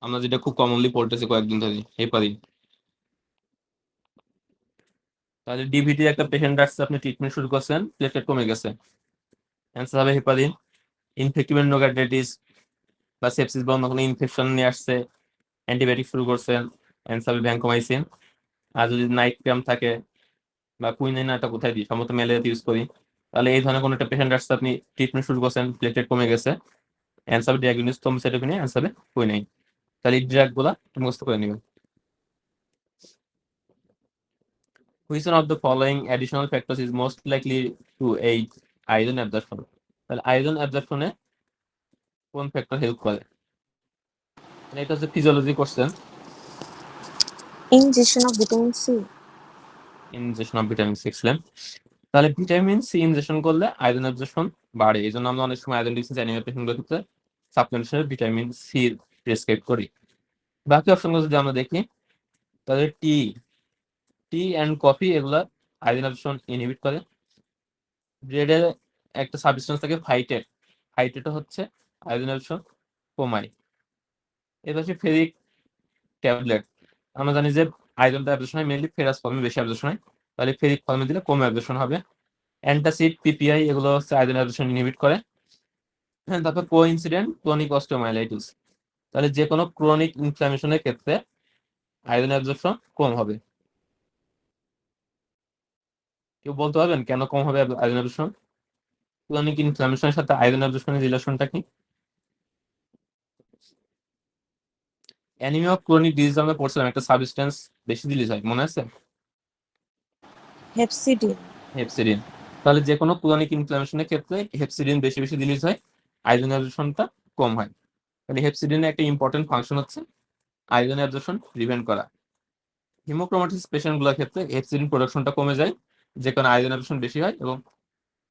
আমরা যেটা খুব কমনলি পড়তেছি কয়েকদিন ধরে, হেপারিন। তাহলে ডিভিটি একটা পেশেন্ট আসছে, আপনি ট্রিটমেন্ট শুরু করছেন, প্লেটলেট কমে গেছে, অ্যান্সার হবে হেপারিন। ইনফেক্টিভ এন্ডোকার্ডিটিস বা সেপসিস বা অন্য কোনো ইনফেকশন নিয়ে আসছে, অ্যান্টিবায়োটিক শুরু করছেন, অ্যান্সার হবে ভ্যানকোমাইসিন। আর যদি নাইট ক্র্যাম্প থাকে বা কুইনাইন একটা কোথায় দিই, সম্ভবত ম্যালেরিয়াতে ইউজ করি, তাহলে এই ধরনের কোনো একটা পেশেন্ট আসছে, আপনি ট্রিটমেন্ট শুরু করছেন, প্লেটলেট কমে গেছে, অ্যান্সার হবে ডায়াগনোস থ্রোম্বোসাইটোপেনিয়া, অ্যান্সার হবে কুইনাইন। তাহলে এই ড্রাগগুলা মুখস্থ করে নেবেন। Which one of the following additional factors is most likely to aid iron absorption? তাহলে আয়রন অ্যাবজর্পশনে কোন ফ্যাক্টর হেল্প করে? মানে এটা হচ্ছে physiology question. Injection of vitamin C. Injection of vitamin C, excellent. তাহলে ভিটামিন সি ইনজেকশন করলে iron absorption বাড়ে, এই জন্য আমরা অনেক সময় আয়রন ডিফিসিয়েন্সি অ্যানিমিয়া পেশেন্টগুলোর ক্ষেত্রে সাপ্লিমেন্টেশনে ভিটামিন সি প্রেসক্রাইব করি। বাকি অপশনগুলো যদি আমরা দেখি, তাহলে টি অ্যান্ড কফি এগুলা আয়রন অ্যাবজর্পশন ইনহিবিট করে। ব্রেডে একটা সাবস্টেন্স থাকে ফাইটেট হচ্ছে আয়রন অ্যাবজর্পশন কমায়। এটা হচ্ছে ফেরিক ট্যাবলেট, আমরা জানি যে আয়রনটা অ্যাবজর্পশন হয় মেইনলি ফেরাস ফর্মে বেশি অ্যাবজর্পশন হয়, তাহলে ফেরিক ফর্মে দিলে কম অ্যাবজর্পশন হবে। অ্যান্টাসিড, পিপিআই এগুলো হচ্ছে আয়রন অ্যাবজর্পশন ইনহিবিট করে। হ্যাঁ, তারপর কোইন্সিডেন্ট ক্রনিক অস্টিওমাইলাইটিস, তাহলে যে কোনো ক্রনিক ইনফ্ল্যামেশনের ক্ষেত্রে আয়রন অ্যাবজর্পশন কম হবে। কেউ বলতে পারবেন কেন কম হবে আয়রন অ্যাবজর্পশন? ক্রনিক ইনফ্ল্যামেশনের সাথে আয়রন অ্যাবজর্পশনের রিলেশনটা কি? অ্যানিমিয়া অফ ক্রনিক ডিজিজ আমরা পড়ছিলাম, একটা সাবস্টেন্স বেশি রিলিজ হয়, মনে আছে? হেপসিডিন। হেপসিডিন। তাহলে যে কোনো ক্রনিক ইনফ্ল্যামেশনের ক্ষেত্রে হেপসিডিন বেশি বেশি রিলিজ হয়, আয়রন অ্যাবজর্পশনটা কম হয়। তাহলে হেপসিডিনের একটা ইম্পর্টেন্ট ফাংশন হচ্ছে আয়রন অ্যাবজর্পশন প্রিভেন্ট করা। হিমোক্রোমাটোসিস পেশেন্টগুলোর ক্ষেত্রে হেপসিডিন প্রোডাকশনটা কমে যায়, যে কারণে আয়রন অ্যাবজর্পশন বেশি হয় এবং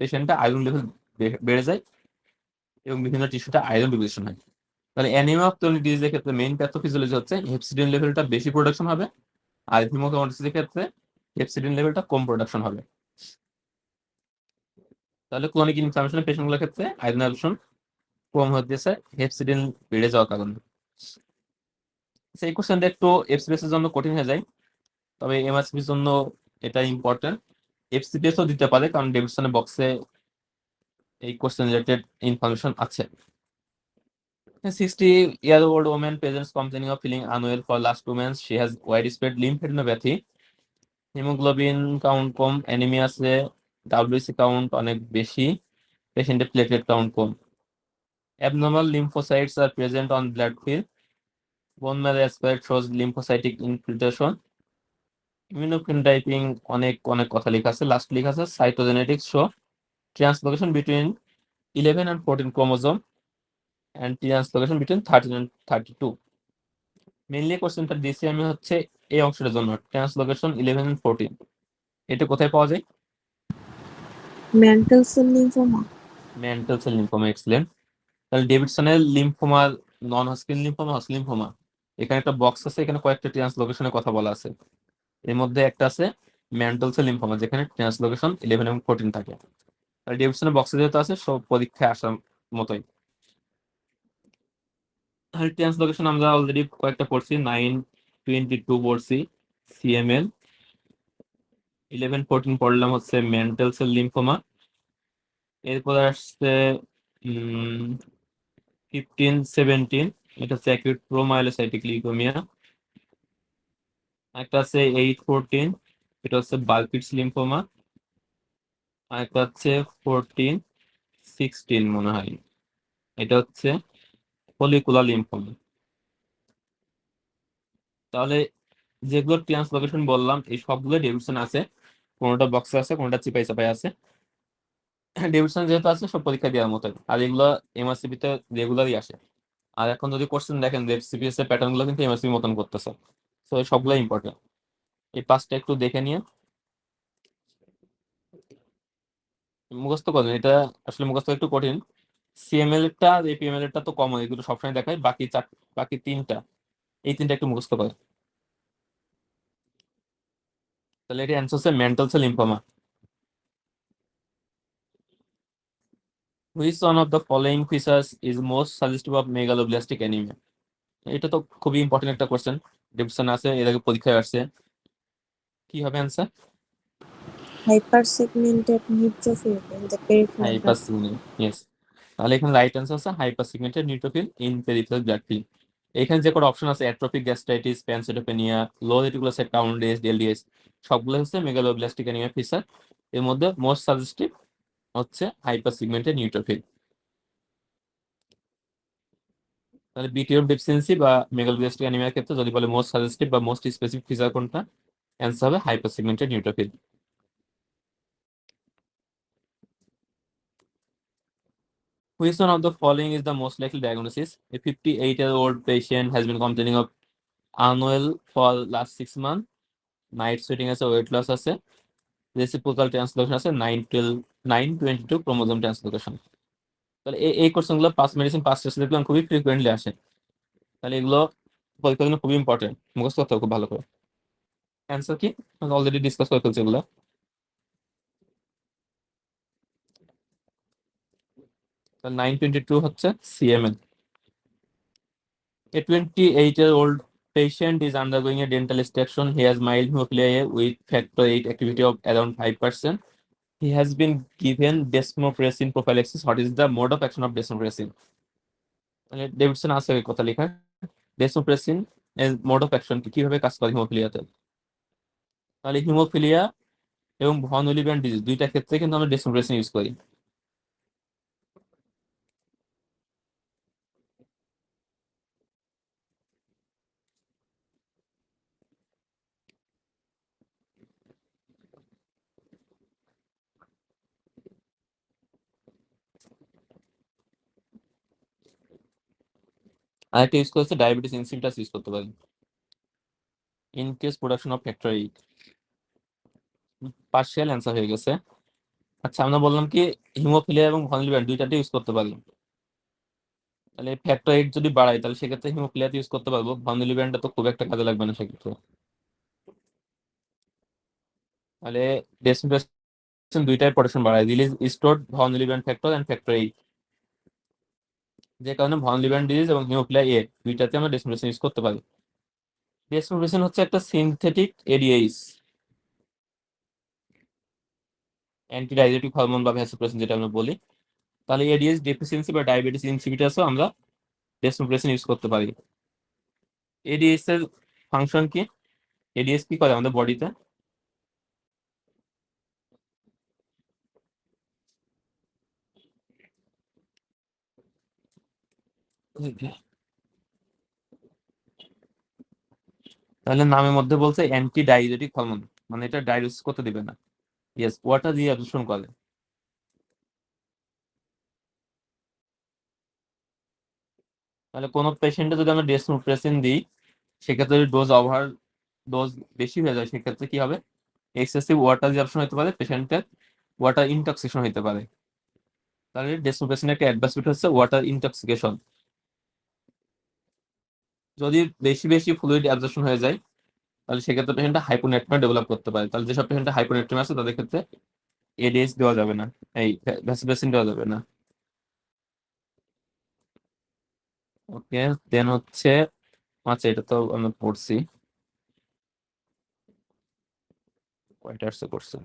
পেশেন্টটা আয়রন লেভেল বেড়ে যায় এবং বিভিন্ন টিস্যুটা আয়রন ডিপ্লিশন হয়। তাহলে অ্যানিমিয়া অফ ক্রনিক ডিজিজের ক্ষেত্রে মেইন প্যাথোফিজিওলজি হচ্ছে হেপসিডিন লেভেলটা বেশি প্রোডাকশন হবে, আর হিমোক্রোমাটোসিসের ক্ষেত্রে হেপসিডিন লেভেলটা কম প্রোডাকশন হবে। তাহলে ক্রনিক ইনফ্লামেশনের পেশেন্টগুলোর ক্ষেত্রে আয়রন অ্যাবজর্পশন কম হতেছে হেপসিডিন বেড়ে যাওয়ার কারণে। সেই কোশ্চেনটা একটু এফসিবিএস এর জন্য কঠিন হয়ে যায়, তবে এমআরসিবির জন্য এটা ইম্পর্টেন্ট। এফসিপিএস ও দিতে পারে, কারণ ডেভিডসনের বক্সে এই কোশ্চেন রিলেটেড ইনফরমেশন আছে। 60-year-old woman presents complaining of feeling unwell for last 2 months. She has widespread lymphadenopathy, haemoglobin count com, anaemia আছে, ডাব্লিউসি কাউন্ট অনেক বেশি, পেশেন্টের platelet count com. Abnormal lymphocytes are present on blood film. Bone marrow aspirate shows lymphocytic infiltration. Immunophenotyping অনেক অনেক কথা লেখা আছে। Last লেখা আছে cytogenetics show translocation between 11 and 14 chromosome and translocation between 13 and 32. Mainly কোশ্চেনটা দিয়েছি আমি হচ্ছে এই অংশটার জন্য, ট্রান্সলোকেশন 11 and 14। এটা কোথায় পাওয়া যায়? Mantle cell lymphoma. Mantle cell lymphoma, excellent. তাহলে ডেভিডসনের lymphoma, non Hodgkin lymphoma, Hodgkin lymphoma, এখানে একটা বক্স আছে, এখানে কয়েকটা ট্রান্সলোকেশনের কথা বলা আছে। এর মধ্যে একটা আছে ম্যান্টেল সেল লিম্ফোমা, যেখানে ট্রান্সলোকেশন 11 এবং 14 থাকে। আর ডেভিডসনের বক্সে যেহেতু আছে, সব পরীক্ষায় আসার মতোই। আর ট্রান্সলোকেশন আমরা অলরেডি কয়েকটা পড়ছি, 922 পড়ছি সিএমএল, 11-14 পড়লাম হচ্ছে ম্যান্টেল সেল লিম্ফোমা। এরপর আসছে 15-17, এটা হচ্ছে অ্যাকিউট প্রোমাইলোসাইটিক লিউকেমিয়া। একটা আছে 8-14, এটা হচ্ছে বালপিটস লিম্ফোমা। আর একটা হচ্ছে 14-16 মনে হয়, এটা হচ্ছে ফলিকুলার লিম্ফোমা। তাহলে যেগুলো ট্রান্সলোকেশন বললাম, এই সবগুলো ডেভিডসন আছে, কোনোটা বক্সে আছে, কোনোটা চিপাই চাপাই আছে। ডেভিডসন যেহেতু আছে, সব পরীক্ষা দেওয়ার মতো, আর এগুলো এমআরসিপি তে রেগুলারই আসে। আর এখন যদি কোশ্চেন দেখেন, সিপিএস এর প্যাটার্ন গুলো কিন্তু এমআরসিপি মতন করতেছে, তো সবগুলো ইম্পর্টেন্ট। এই পাঁচটা একটু দেখে নিয়ে মুখস্থ করেন, এটা আসলে মুখস্থ একটু কঠিন। সিএমএল টা আর এপিএমএল টা তো কমন, এগুলো সবসময় দেখায়, বাকি তিনটা, এই তিনটা একটু মুখস্থ করে। তাহলে এটা অ্যান্সার হচ্ছে mental cell lymphoma. Which one of the following features is most suggestive of megaloblastic anaemia? এটা তো খুবই ইম্পর্টেন্ট একটা কোশ্চেন, ডিভিশন আছে, এর আগে পরীক্ষায় আসছে। কি হবে answer? Hypersegmented neutrophil in the peripheral blood. Hypersegment, yes. তাহলে এখানে রাইট অ্যান্সার আছে hypersegmented neutrophil in peripheral blood film. এখানে যে কটা অপশন আছে, atrophic gastritis, pancytopenia, low reticulocyte count raised, LDH, সবগুলো হচ্ছে মেগালোব্লাস্টিক অ্যানিমিয়া ফিচার। এর মধ্যে মোস্ট সাজেস্টিভ হচ্ছে হাইপারসিগমেন্টেড নিউট্রোফিল। তাহলে বিটিওর ডেফিসিয়েন্সি বা মেগালোব্লাস্টিক অ্যানিমিয়ার ক্ষেত্রে যদি বলে মোস্ট সাজেস্টিভ বা মোস্ট স্পেসিফিক ফিচার কোনটা, অ্যান্সার হবে হাইপারসিগমেন্টেড neutrophil. Which one of the following is the most likely diagnosis? A 58-year-old patient has been complaining of unwell for last 6 months. Night sweating আছে, weight loss আছে, reciprocal translocation আছে, 922 chromosome translocation. তাহলে এই question গুলো pass medicine pass test দেখলাম খুবই frequently আসে, তাহলে এগুলো পরীক্ষার জন্য খুবই ইম্পর্টেন্ট, মুখস্থ করতে হবে খুব ভালো করে। অ্যান্সার কি অলরেডি ডিসকাস করে ফেলছি এগুলো। 922 হচ্ছে CML. A 28-year-old patient is undergoing a dental extraction. He has mild hemophilia A with factor 8 activity of around 5%. He has been given desmopressin prophylaxis. What is the mode of action of desmopressin? মানে Davidson আছে ওই কথা লেখা, ডেসোপ্রেসিন এর mode of action কিভাবে কাজ করে হিমোফিলিয়াতে। তাহলে হিমোফিলিয়া এবং ভন উইলিয়াম ডিজিজ দুইটা ক্ষেত্রে কিন্তু আমরা ডেসোপ্রেসিন ইউজ করি। আরেকটা ইউজ করছে ডায়াবেটিস ইনসিপিটাস ইউজ করতে পারি, increase production of factor 8। Partial answer হয়ে গেছে। আচ্ছা, আমরা বললাম কি হিমোফিলিয়া এবং ভন উইলিয়াম দুইটাতে ইউজ করতে পারি, তাহলে ফ্যাক্টর 8 যদি বাড়াই তাহলে সেক্ষেত্রে হিমোফিলিয়াতে ইউজ করতে পারবো, ভন উইলিয়ামটা তো খুব একটা কাজে লাগবে না সেক্ষেত্রে। তাহলে ডেসোপ্রেসিন দুইটাই প্রোডাকশন বাড়ায়, রিলিজ স্টোরড ভন উইলিয়াম ফ্যাক্টর এন্ড ফ্যাক্টর 8, যে কারণে ভন লিভার ডিজিজ এবং হিমোফিলিয়া এ দুইটাতে আমরা ডেসমোপ্রেসিন ইউজ করতে পারি। ডেসমোপ্রেসিন হচ্ছে একটা synthetic ADH. Anti diabetic hormone বা ভ্যাসোপ্রেসিন যেটা আমরা বলি। তাহলে এডিএস ডেফিসিয়েন্সি বা ডায়াবেটিস ইনসিপিটাসও আমরা ডেসমোপ্রেসিন ইউজ করতে পারি। এডিএস এর ফাংশন কি? এডিএস কি করে আমাদের বডিতে? তাহলে নামের মধ্যে বলছে অ্যান্টি ডায়াবেটিক হরমোন, মানে এটা ডায়াবেটিস করতে দিবে না। ইয়েস, ওয়াটার দিয়ে অ্যাবজর্পশন করে। তাহলে কোনো পেশেন্টে যদি আমরা ডেসমোপ্রেসিন দিই, সেক্ষেত্রে যদি ডোজ বেশি হয়ে যায়, সেক্ষেত্রে কি হবে? এক্সেসিভ ওয়াটার রিঅ্যাবশন হতে পারে, পেশেন্টের ওয়াটার ইনটক্সিকেশন হতে পারে। তাহলে ডেসমোপ্রেসিনের একটা অ্যাডভার্স হচ্ছে ওয়াটার ইনটক্সিকেশন। যদি বেশি বেশি ফ্লুইড অ্যাবজর্পশন হয়ে যায়, তাহলে সেক্ষেত্রে পেশেন্টটা হাইপোনেট্রিয়া ডেভেলপ করতে পারে। তাহলে যেসব পেশেন্টের হাইপোনেট্রিয়া আছে তাদের ক্ষেত্রে এডিএস দেওয়া যাবে না, এই ভ্যাসোপ্রেসিন দেওয়া যাবে না। ওকে, দেন হচ্ছে, আচ্ছা এটা তো আমরা পড়ছি, কয়টা আসছে করছে।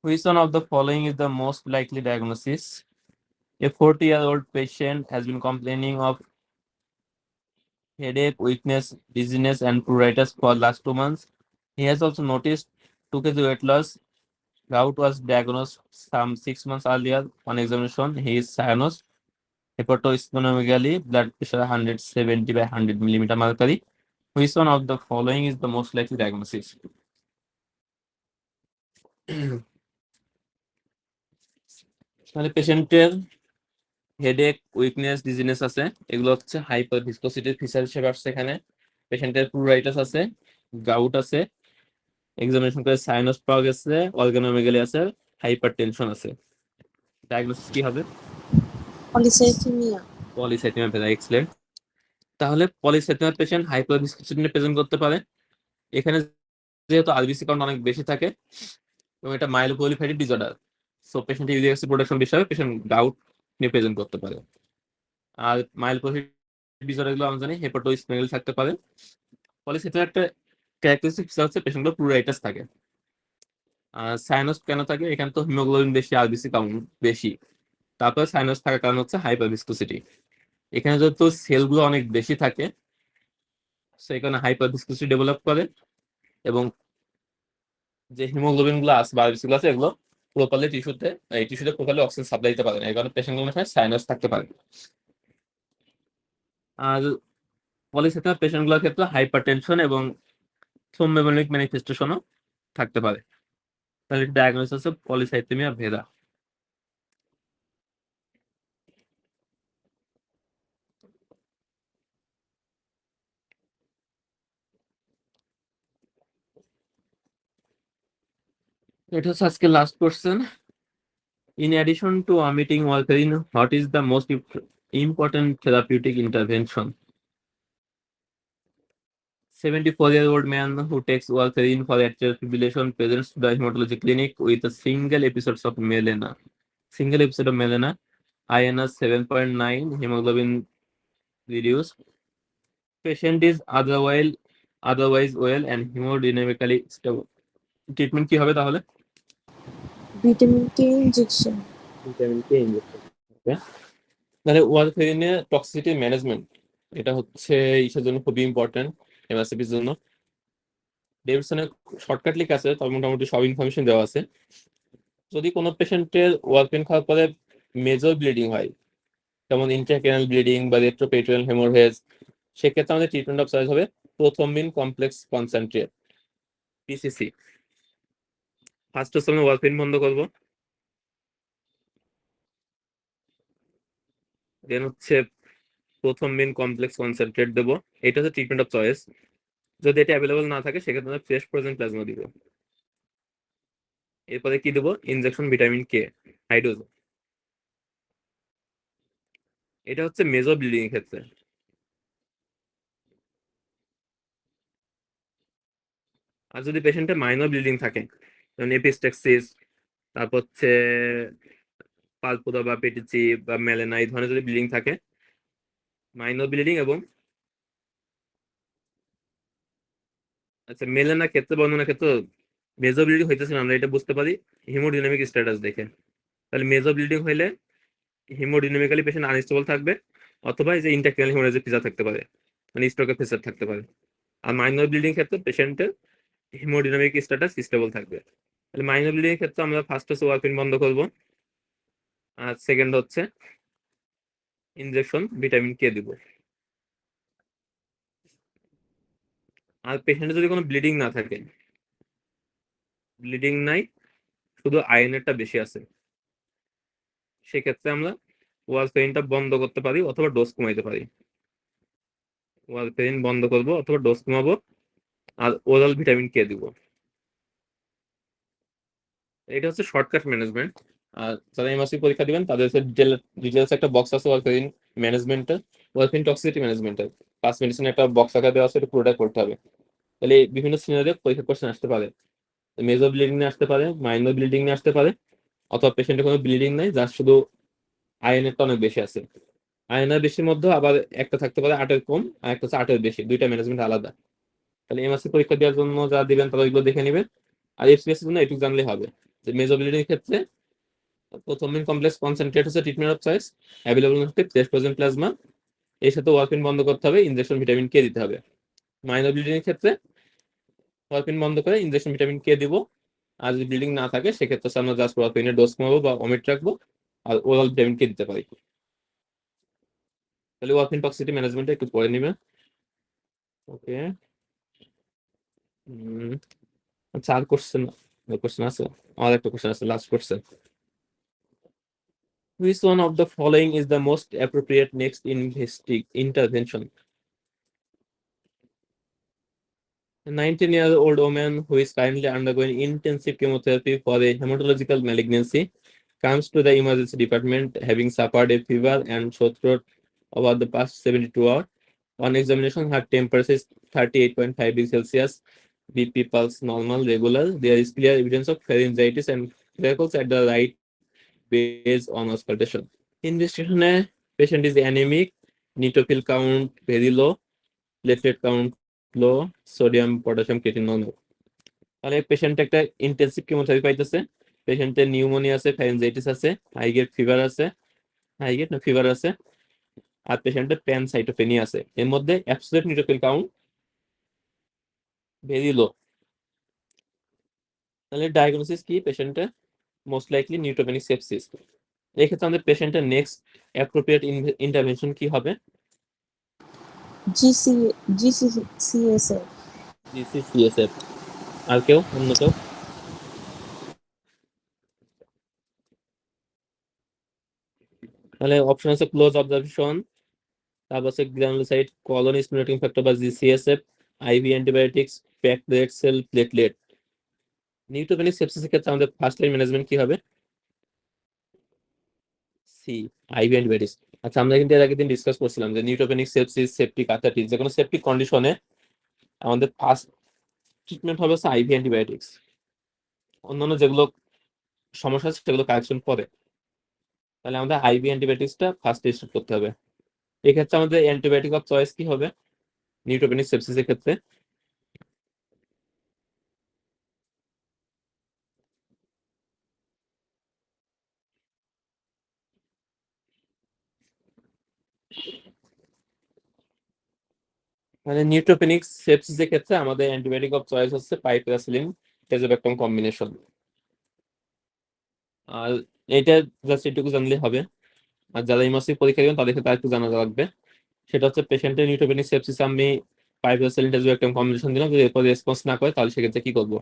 Which one of the following is the most likely diagnosis? A 40-year-old patient has been complaining of headache, weakness, dizziness, and pruritus for last 2 months. He has also noticed 2 kg weight loss. Gout was diagnosed some 6 months earlier. On examination, he is cyanosis, hepatosplenomegaly, blood pressure 170 by 100 millimeter mercury. Which one of the following is the most likely diagnosis? তাহলে পেশেন্টের headache, weakness, dizziness আছে, এগুলো হচ্ছে hyper ভিসকোসিটির feature হিসেবে আসছে এখানে। পেশেন্টের প্লুরাইটাস আছে, গাউট আছে, এক্সামিনেশন করে সাইনাস পাওয়া গেছে, অর্গানোমেগালি আছে, হাইপার টেনশন আছে। ডায়াগনোসিস কি হবে? পলিসাইথেমিয়া। Polycythaemia vera, excellent. তাহলে পলিসাইথেমিয়া পেশেন্ট হাইপার ভিসকোসিটি নিয়ে প্রেজেন্ট করতে পারে। এখানে যেহেতু আরবিসি কাউন্ট অনেক বেশি থাকে এবং এটা myeloproliferative disorder, so patient uric acid production বিষয়ে পেশেন্ট গাউট নিয়ে প্রেজেন্ট করতে পারে। আর মাইলোপ্রলিফেরেটিভ ডিসঅর্ডার গুলো আমরা জানি হেপাটোস্প্লেনোমেগালি থাকতে পারে। পলিসাইথেমিয়া একটা ক্যারেক্টারিস্টিক ফিচার হচ্ছে পেশেন্টগুলো প্লুরাইটাস থাকে। আর সাইনাস কেন থাকে? এখানে তো হিমোগ্লোবিন বেশি, আরবিসি কাউন্ট বেশি। তারপরে সাইনাস থাকার কারণ হচ্ছে হাইপার ভিসকোসিটি। এখানে যেহেতু সেলগুলো অনেক বেশি থাকে, সেখানে হাইপার ভিসকোসিটি ডেভেলপ করে এবং যে হিমোগ্লোবিন গুলো আছে বা আরবিসি গুলো আছে, এগুলো প্রপারলি টিস্যুতে প্রপারলি অক্সিজেন সাপ্লাই দিতে পারে না। এই কারণে পেশেন্ট গুলোর সাইনাস থাকতে পারে। আর পলিসাইথেমিয়া পেশেন্ট গুলোর ক্ষেত্রে হাইপার টেনশন এবং থ্রোম্বোএমবোলিক ম্যানিফেস্টেশনও থাকতে পারে। তাহলে ডায়াগনোসিস হচ্ছে পলিসাইথেমিয়া ভেরা। এটা হচ্ছে আজকে last question. In addition to omitting warfarin, what is the most important therapeutic intervention? 74-year-old man who takes warfarin for atrial fibrillation presents to the hematology clinic with a single episode of melena. Single episode of melena, INR 7.9, hemoglobin reduced. Patient is otherwise well and hemodynamically stable. Treatment কি হবে তাহলে? Vitamin K injection. Vitamin K injection. Okay, তাহলে ওয়ারফেরিনের toxicity management, এটা হচ্ছে ইসের জন্য খুবই ইম্পর্টেন্ট, এমএসএপির জন্য। ডেভিডসনের শর্টকাট লিখ আছে, তবে মোটামুটি সব ইনফরমেশন দেওয়া আছে। যদি কোনো পেশেন্টের ওয়ারফেরিন খাওয়ার পরে মেজর ব্লিডিং হয়, যেমন ইন্ট্রাক্রেনাল ব্লিডিং বা রেট্রোপেরিটোনিয়াল হেমোরহেজ, সেক্ষেত্রে আমাদের ট্রিটমেন্ট অফ চয়েস হবে প্রথমবিন কমপ্লেক্স কনসেন্ট্রেট, পিসিসি। ফার্স্ট হচ্ছে আমরা ওয়ারফেরিন বন্ধ করবো, দেন হচ্ছে প্রথমবিন কমপ্লেক্স কনসেন্ট্রেট দেবো। এটা হচ্ছে ট্রিটমেন্ট অফ চয়েস। যদি এটা অ্যাভেলেবল না থাকে, সেক্ষেত্রে আমরা ফ্রেশ ফ্রোজেন প্লাজমা দিব। এরপরে কি দেবো? Injection vitamin K high dose. এটা হচ্ছে মেজর ব্লিডিং এর ক্ষেত্রে। আর যদি পেশেন্টের মাইনর ব্লিডিং থাকে, যেমন এপিস্টেক্সিস, তারপর হচ্ছে পালপুরা বা পেটিচি বা মেলেনা, এই ধরনের যদি ব্লিডিং থাকে, মাইনর ব্লিডিং এবং আচ্ছা মেলেনা ক্ষেত্রে বর্ণনা ক্ষেত্রে মেজো ব্লিডিং হইতেছে না, আমরা এটা বুঝতে পারি হিমোডিনামিক স্ট্যাটাস দেখে। তাহলে মেজো ব্লিডিং হইলে হিমোডিনামিক্যালি পেশেন্ট আনস্টেবল থাকবে, অথবা এই যে ইন্টারক্রানিয়াল হেমোরেজের ফিচার থাকতে পারে, মানে স্ট্রোকের ফিচার থাকতে পারে। আর মাইনর ব্লিডিং ক্ষেত্রে পেশেন্টের হিমোডিনামিক স্ট্যাটাস স্টেবল থাকবে। তাহলে মাইনর ব্লিডিং এর ক্ষেত্রে আমরা ফার্স্ট হচ্ছে ওয়ার্ফিন বন্ধ করব, আর সেকেন্ড হচ্ছে ইনজেকশন ভিটামিন কে দিব। আর পেশেন্টের যদি কোনো ব্লিডিং না থাকে, ব্লিডিং নাই, শুধু আয়রনেরটা বেশি আছে, সেক্ষেত্রে আমরা ওয়ারফেরিনটা বন্ধ করতে পারি অথবা ডোজ কমাইতে পারি। ওয়ারফেরিন বন্ধ করব অথবা ডোজ কমাবো, আর ওরাল ভিটামিন কে দিব। এটা হচ্ছে শর্টকাট ম্যানেজমেন্ট। আর যারা এমআরসি পরীক্ষা দিবেন তাদের হচ্ছে ডিটেলস একটা বক্স আছে ওয়ারফেরিন ম্যানেজমেন্টের, ওয়ারফেরিন টক্সিসিটি ম্যানেজমেন্টের। পাঁচ মেডিসিন একটা বক্স আকারে দেওয়া আছে, এটা পুরোটা করতে হবে। তাহলে বিভিন্ন সিনারিও পরীক্ষা কোশ্চেন আসতে পারে। মেজর ব্লিডিং নিয়ে আসতে পারে, মাইনর ব্লিডিং নিয়ে আসতে পারে, অথবা পেশেন্টের কোনো ব্লিডিং নাই, যার শুধু আয়রনেরটা অনেক বেশি আছে। আয়রনের বেশির মধ্যে আবার একটা থাকতে পারে 8-এর কম, আর একটা হচ্ছে 8-এর বেশি, দুইটা ম্যানেজমেন্ট আলাদা। তাহলে এমআরসি পরীক্ষা দেওয়ার জন্য যা দিবেন তারা ওইগুলো দেখে নেবেন। আর এফসিএস এর জন্য এটুকু জানলে হবে যে মেজর ব্লিডিং এর ক্ষেত্রে প্রথমিন কমপ্লেক্স কনসেন্ট্রেট হচ্ছে ট্রিটমেন্ট অফ চয়েস, অ্যাভেলেবল হচ্ছে ফ্রেশ ফ্রোজেন প্লাজমা, এর সাথে ওয়ারফিন বন্ধ করতে হবে, ইনজেকশন ভিটামিন কে দিতে হবে। মাইনর ব্লিডিং এর ক্ষেত্রে ওয়ারফিন বন্ধ করে ইনজেকশন ভিটামিন কে দিব। আর যদি ব্লিডিং না থাকে সেক্ষেত্রে আমরা জাস্ট ওয়ারফিনের ডোজ কমাবো বা ওমিট রাখবো, আর ওরাল ভিটামিন কে দিতে পারি। তাহলে ওয়ারফিন টক্সিসিটি ম্যানেজমেন্ট একটু পরে নিবে। ওকে। আচ্ছা, আর কোশ্চেন কোশ্চেন আছে? আমার একটা কোশ্চেন আছে, last question. Which one of the following is the most appropriate next intervention? A 19-year-old woman who is currently undergoing intensive chemotherapy for a hematological malignancy comes to the emergency department having suffered a fever and sore throat over the past 72 hours. On examination, her temperature is 38.5 degrees Celsius, BP pulse normal, regular. There is clear evidence of pharyngitis and freckles at the right base on auscultation. Investigation: patient is anemic, neutrophil count very low, platelet count low, sodium potassium creatinine low. তাহলে patient একটা intensive chemotherapy পাইতেছে, পেশেন্টের pneumonia আছে, pharyngitis আছে, high grade fever আছে, high grade না fever আছে, আর পেশেন্টের প্যানসাইটোপেনিয়া আছে। এর মধ্যে absolute neutrophil count very low. তাহলে ডায়াগনোসিস কি পেশেন্টের? Most likely neutropenic sepsis. এই ক্ষেত্রে আমাদের পেশেন্টের নেক্সট অ্যাপ্রোপ্রিয়েট ইন্টারভেনশন কি হবে? জিসিসিএসএফ। জিসিসিএসএফ। আর কেউ, অন্য কেউ? তাহলে অপশন আছে ক্লোজ অবজারভেশন, তারপর আছে গ্রানুলোসাইট কলোনি স্টিমুলেটিং ফ্যাক্টর বা GCSF, IV antibiotics, packed red cell, platelet. Neutropenic সেপসিসের ক্ষেত্রে আমাদের ফার্স্ট লাইন ম্যানেজমেন্ট কি হবে? C, IV antibiotics. আচ্ছা, আমরা কিন্তু এর আগের দিন ডিসকাস করছিলাম যে নিউট্রোপেনিক সেপসিস, সেপটিক আর্থাইটিস, যে কোনো সেপটিক কন্ডিশনে আমাদের ফার্স্ট ট্রিটমেন্ট হবে হচ্ছে আইভি অ্যান্টিবায়োটিক্স। অন্যান্য যেগুলো সমস্যা আছে সেগুলো কারেকশন পরে। তাহলে আমাদের আইভি অ্যান্টিবায়োটিক্সটা ফার্স্ট স্টার্ট করতে হবে। এক্ষেত্রে আমাদের অ্যান্টিবায়োটিক অফ চয়েস কি হবে নিউট্রোপেনিক সেপসিসের ক্ষেত্রে? মানে নিউট্রোপেনিক সেপসিসের ক্ষেত্রে আমাদের অ্যান্টিবায়োটিক অফ চয়েস হচ্ছে পাইপ্রাসিলিন টেজোব্যাক্টম কম্বিনেশন। আর এটা জাস্ট এটুকু জানলে হবে। আর যারা ইমার্সিভ পরীক্ষা দিবেন তাদেরকে তার একটু জানা লাগবে। সেটা হচ্ছে পেশেন্টের নিউট্রোপেনিক সেপসিস আমি পাইপ্রাসিলিন টেজোব্যাক্টম কম্বিনেশন দিলাম, যদি এরপর রেসপন্স না করে তাহলে সেক্ষেত্রে কি করবো?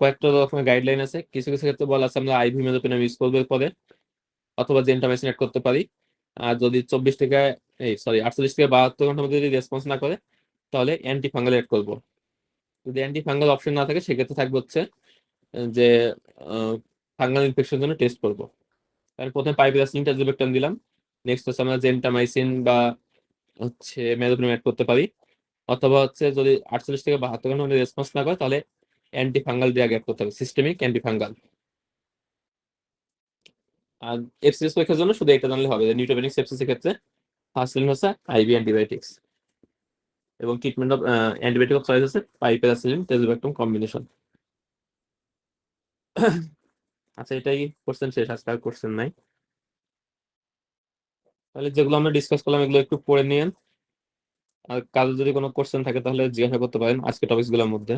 কয়েকটা রকমের গাইডলাইন আছে, কিছু কিছু ক্ষেত্রে বলা আছে আমরা আইভি মেজোপেনাম ইউজ করবো এরপরে, অথবা জেন্টামাইসিন অ্যাড করতে পারি। আর যদি 48 থেকে 72 ঘন্টার মধ্যে যদি রেসপন্স না করে তাহলে অ্যান্টি ফাঙ্গাল অ্যাড করবো। যদি অ্যান্টি ফাঙ্গাল অপশন না থাকে সেক্ষেত্রে থাকবে হচ্ছে যে ফাঙ্গাল ইনফেকশনের জন্য টেস্ট করবো। তাহলে প্রথমে পাইপ্রাসিলিন টেজোব্যাক্টম দিলাম, নেক্সট হচ্ছে আমরা জেন্টামাইসিন বা হচ্ছে মেজোপেনাম অ্যাড করতে পারি, অথবা হচ্ছে যদি 48 থেকে 72 ঘন্টার মধ্যে রেসপন্স না করে তাহলে অ্যান্টি ফাঙ্গাল ড্রাগ অ্যাড করতে হবে, সিস্টেমিক অ্যান্টি ফাঙ্গাল। আর এফসিএস পরীক্ষার জন্য শুধু এটা জানলে হবে যে নিউট্রোপেনিক সেপসিসের ক্ষেত্রে ফার্স্ট লাইন হচ্ছে আইভি অ্যান্টিবায়োটিক্স, এবং treatment of antibiotic of choice আছে পাইপ্রাসিলিন টেজোব্যাক্টম কম্বিনেশন। আচ্ছা, এটাই কোশ্চেন শেষ, আজকে আর কোশ্চেন নাই। তাহলে যেগুলো আমরা ডিসকাস করলাম এগুলো একটু পড়ে নিয়েন, আর কাল যদি কোনো কোশ্চেন থাকে তাহলে জিজ্ঞাসা করতে পারেন আজকে টপিকস গুলোর মধ্যে।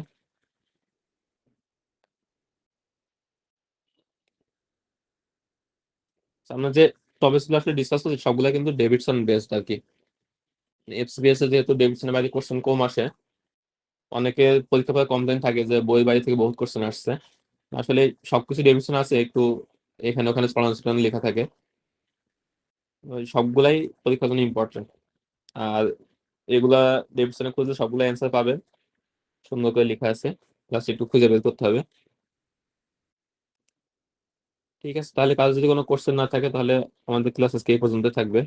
আমরা যে টপিকস গুলো আসলে ডিসকাস করছি সবগুলা কিন্তু ডেভিডসন বেসড আর কি। এফসিবিএস এ যেহেতু ডেভিডসনের বাইরে কোশ্চেন কম আসে, অনেকে পরীক্ষা পরে কমপ্লেন থাকে যে বই বাইরে থেকে বহুত কোশ্চেন আসছে। আসলে সবকিছু ডেভিডসন আছে, একটু এখানে ওখানে প্রনাউন্সিয়েশন লেখা থাকে, ওই সবগুলাই পরীক্ষার জন্য ইম্পর্টেন্ট। আর এগুলা ডেভিডসনে খুঁজলে সবগুলো অ্যান্সার পাবেন, সুন্দর করে লেখা আছে, জাস্ট একটু খুঁজে বের করতে হবে। ঠিক আছে, তাহলে কাল যদি কোনো কোশ্চেন না থাকে তাহলে আমাদের ক্লাস আজকে এই পর্যন্ত থাকবে।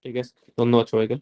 ঠিক আছে, ধন্যবাদ সবাইকে।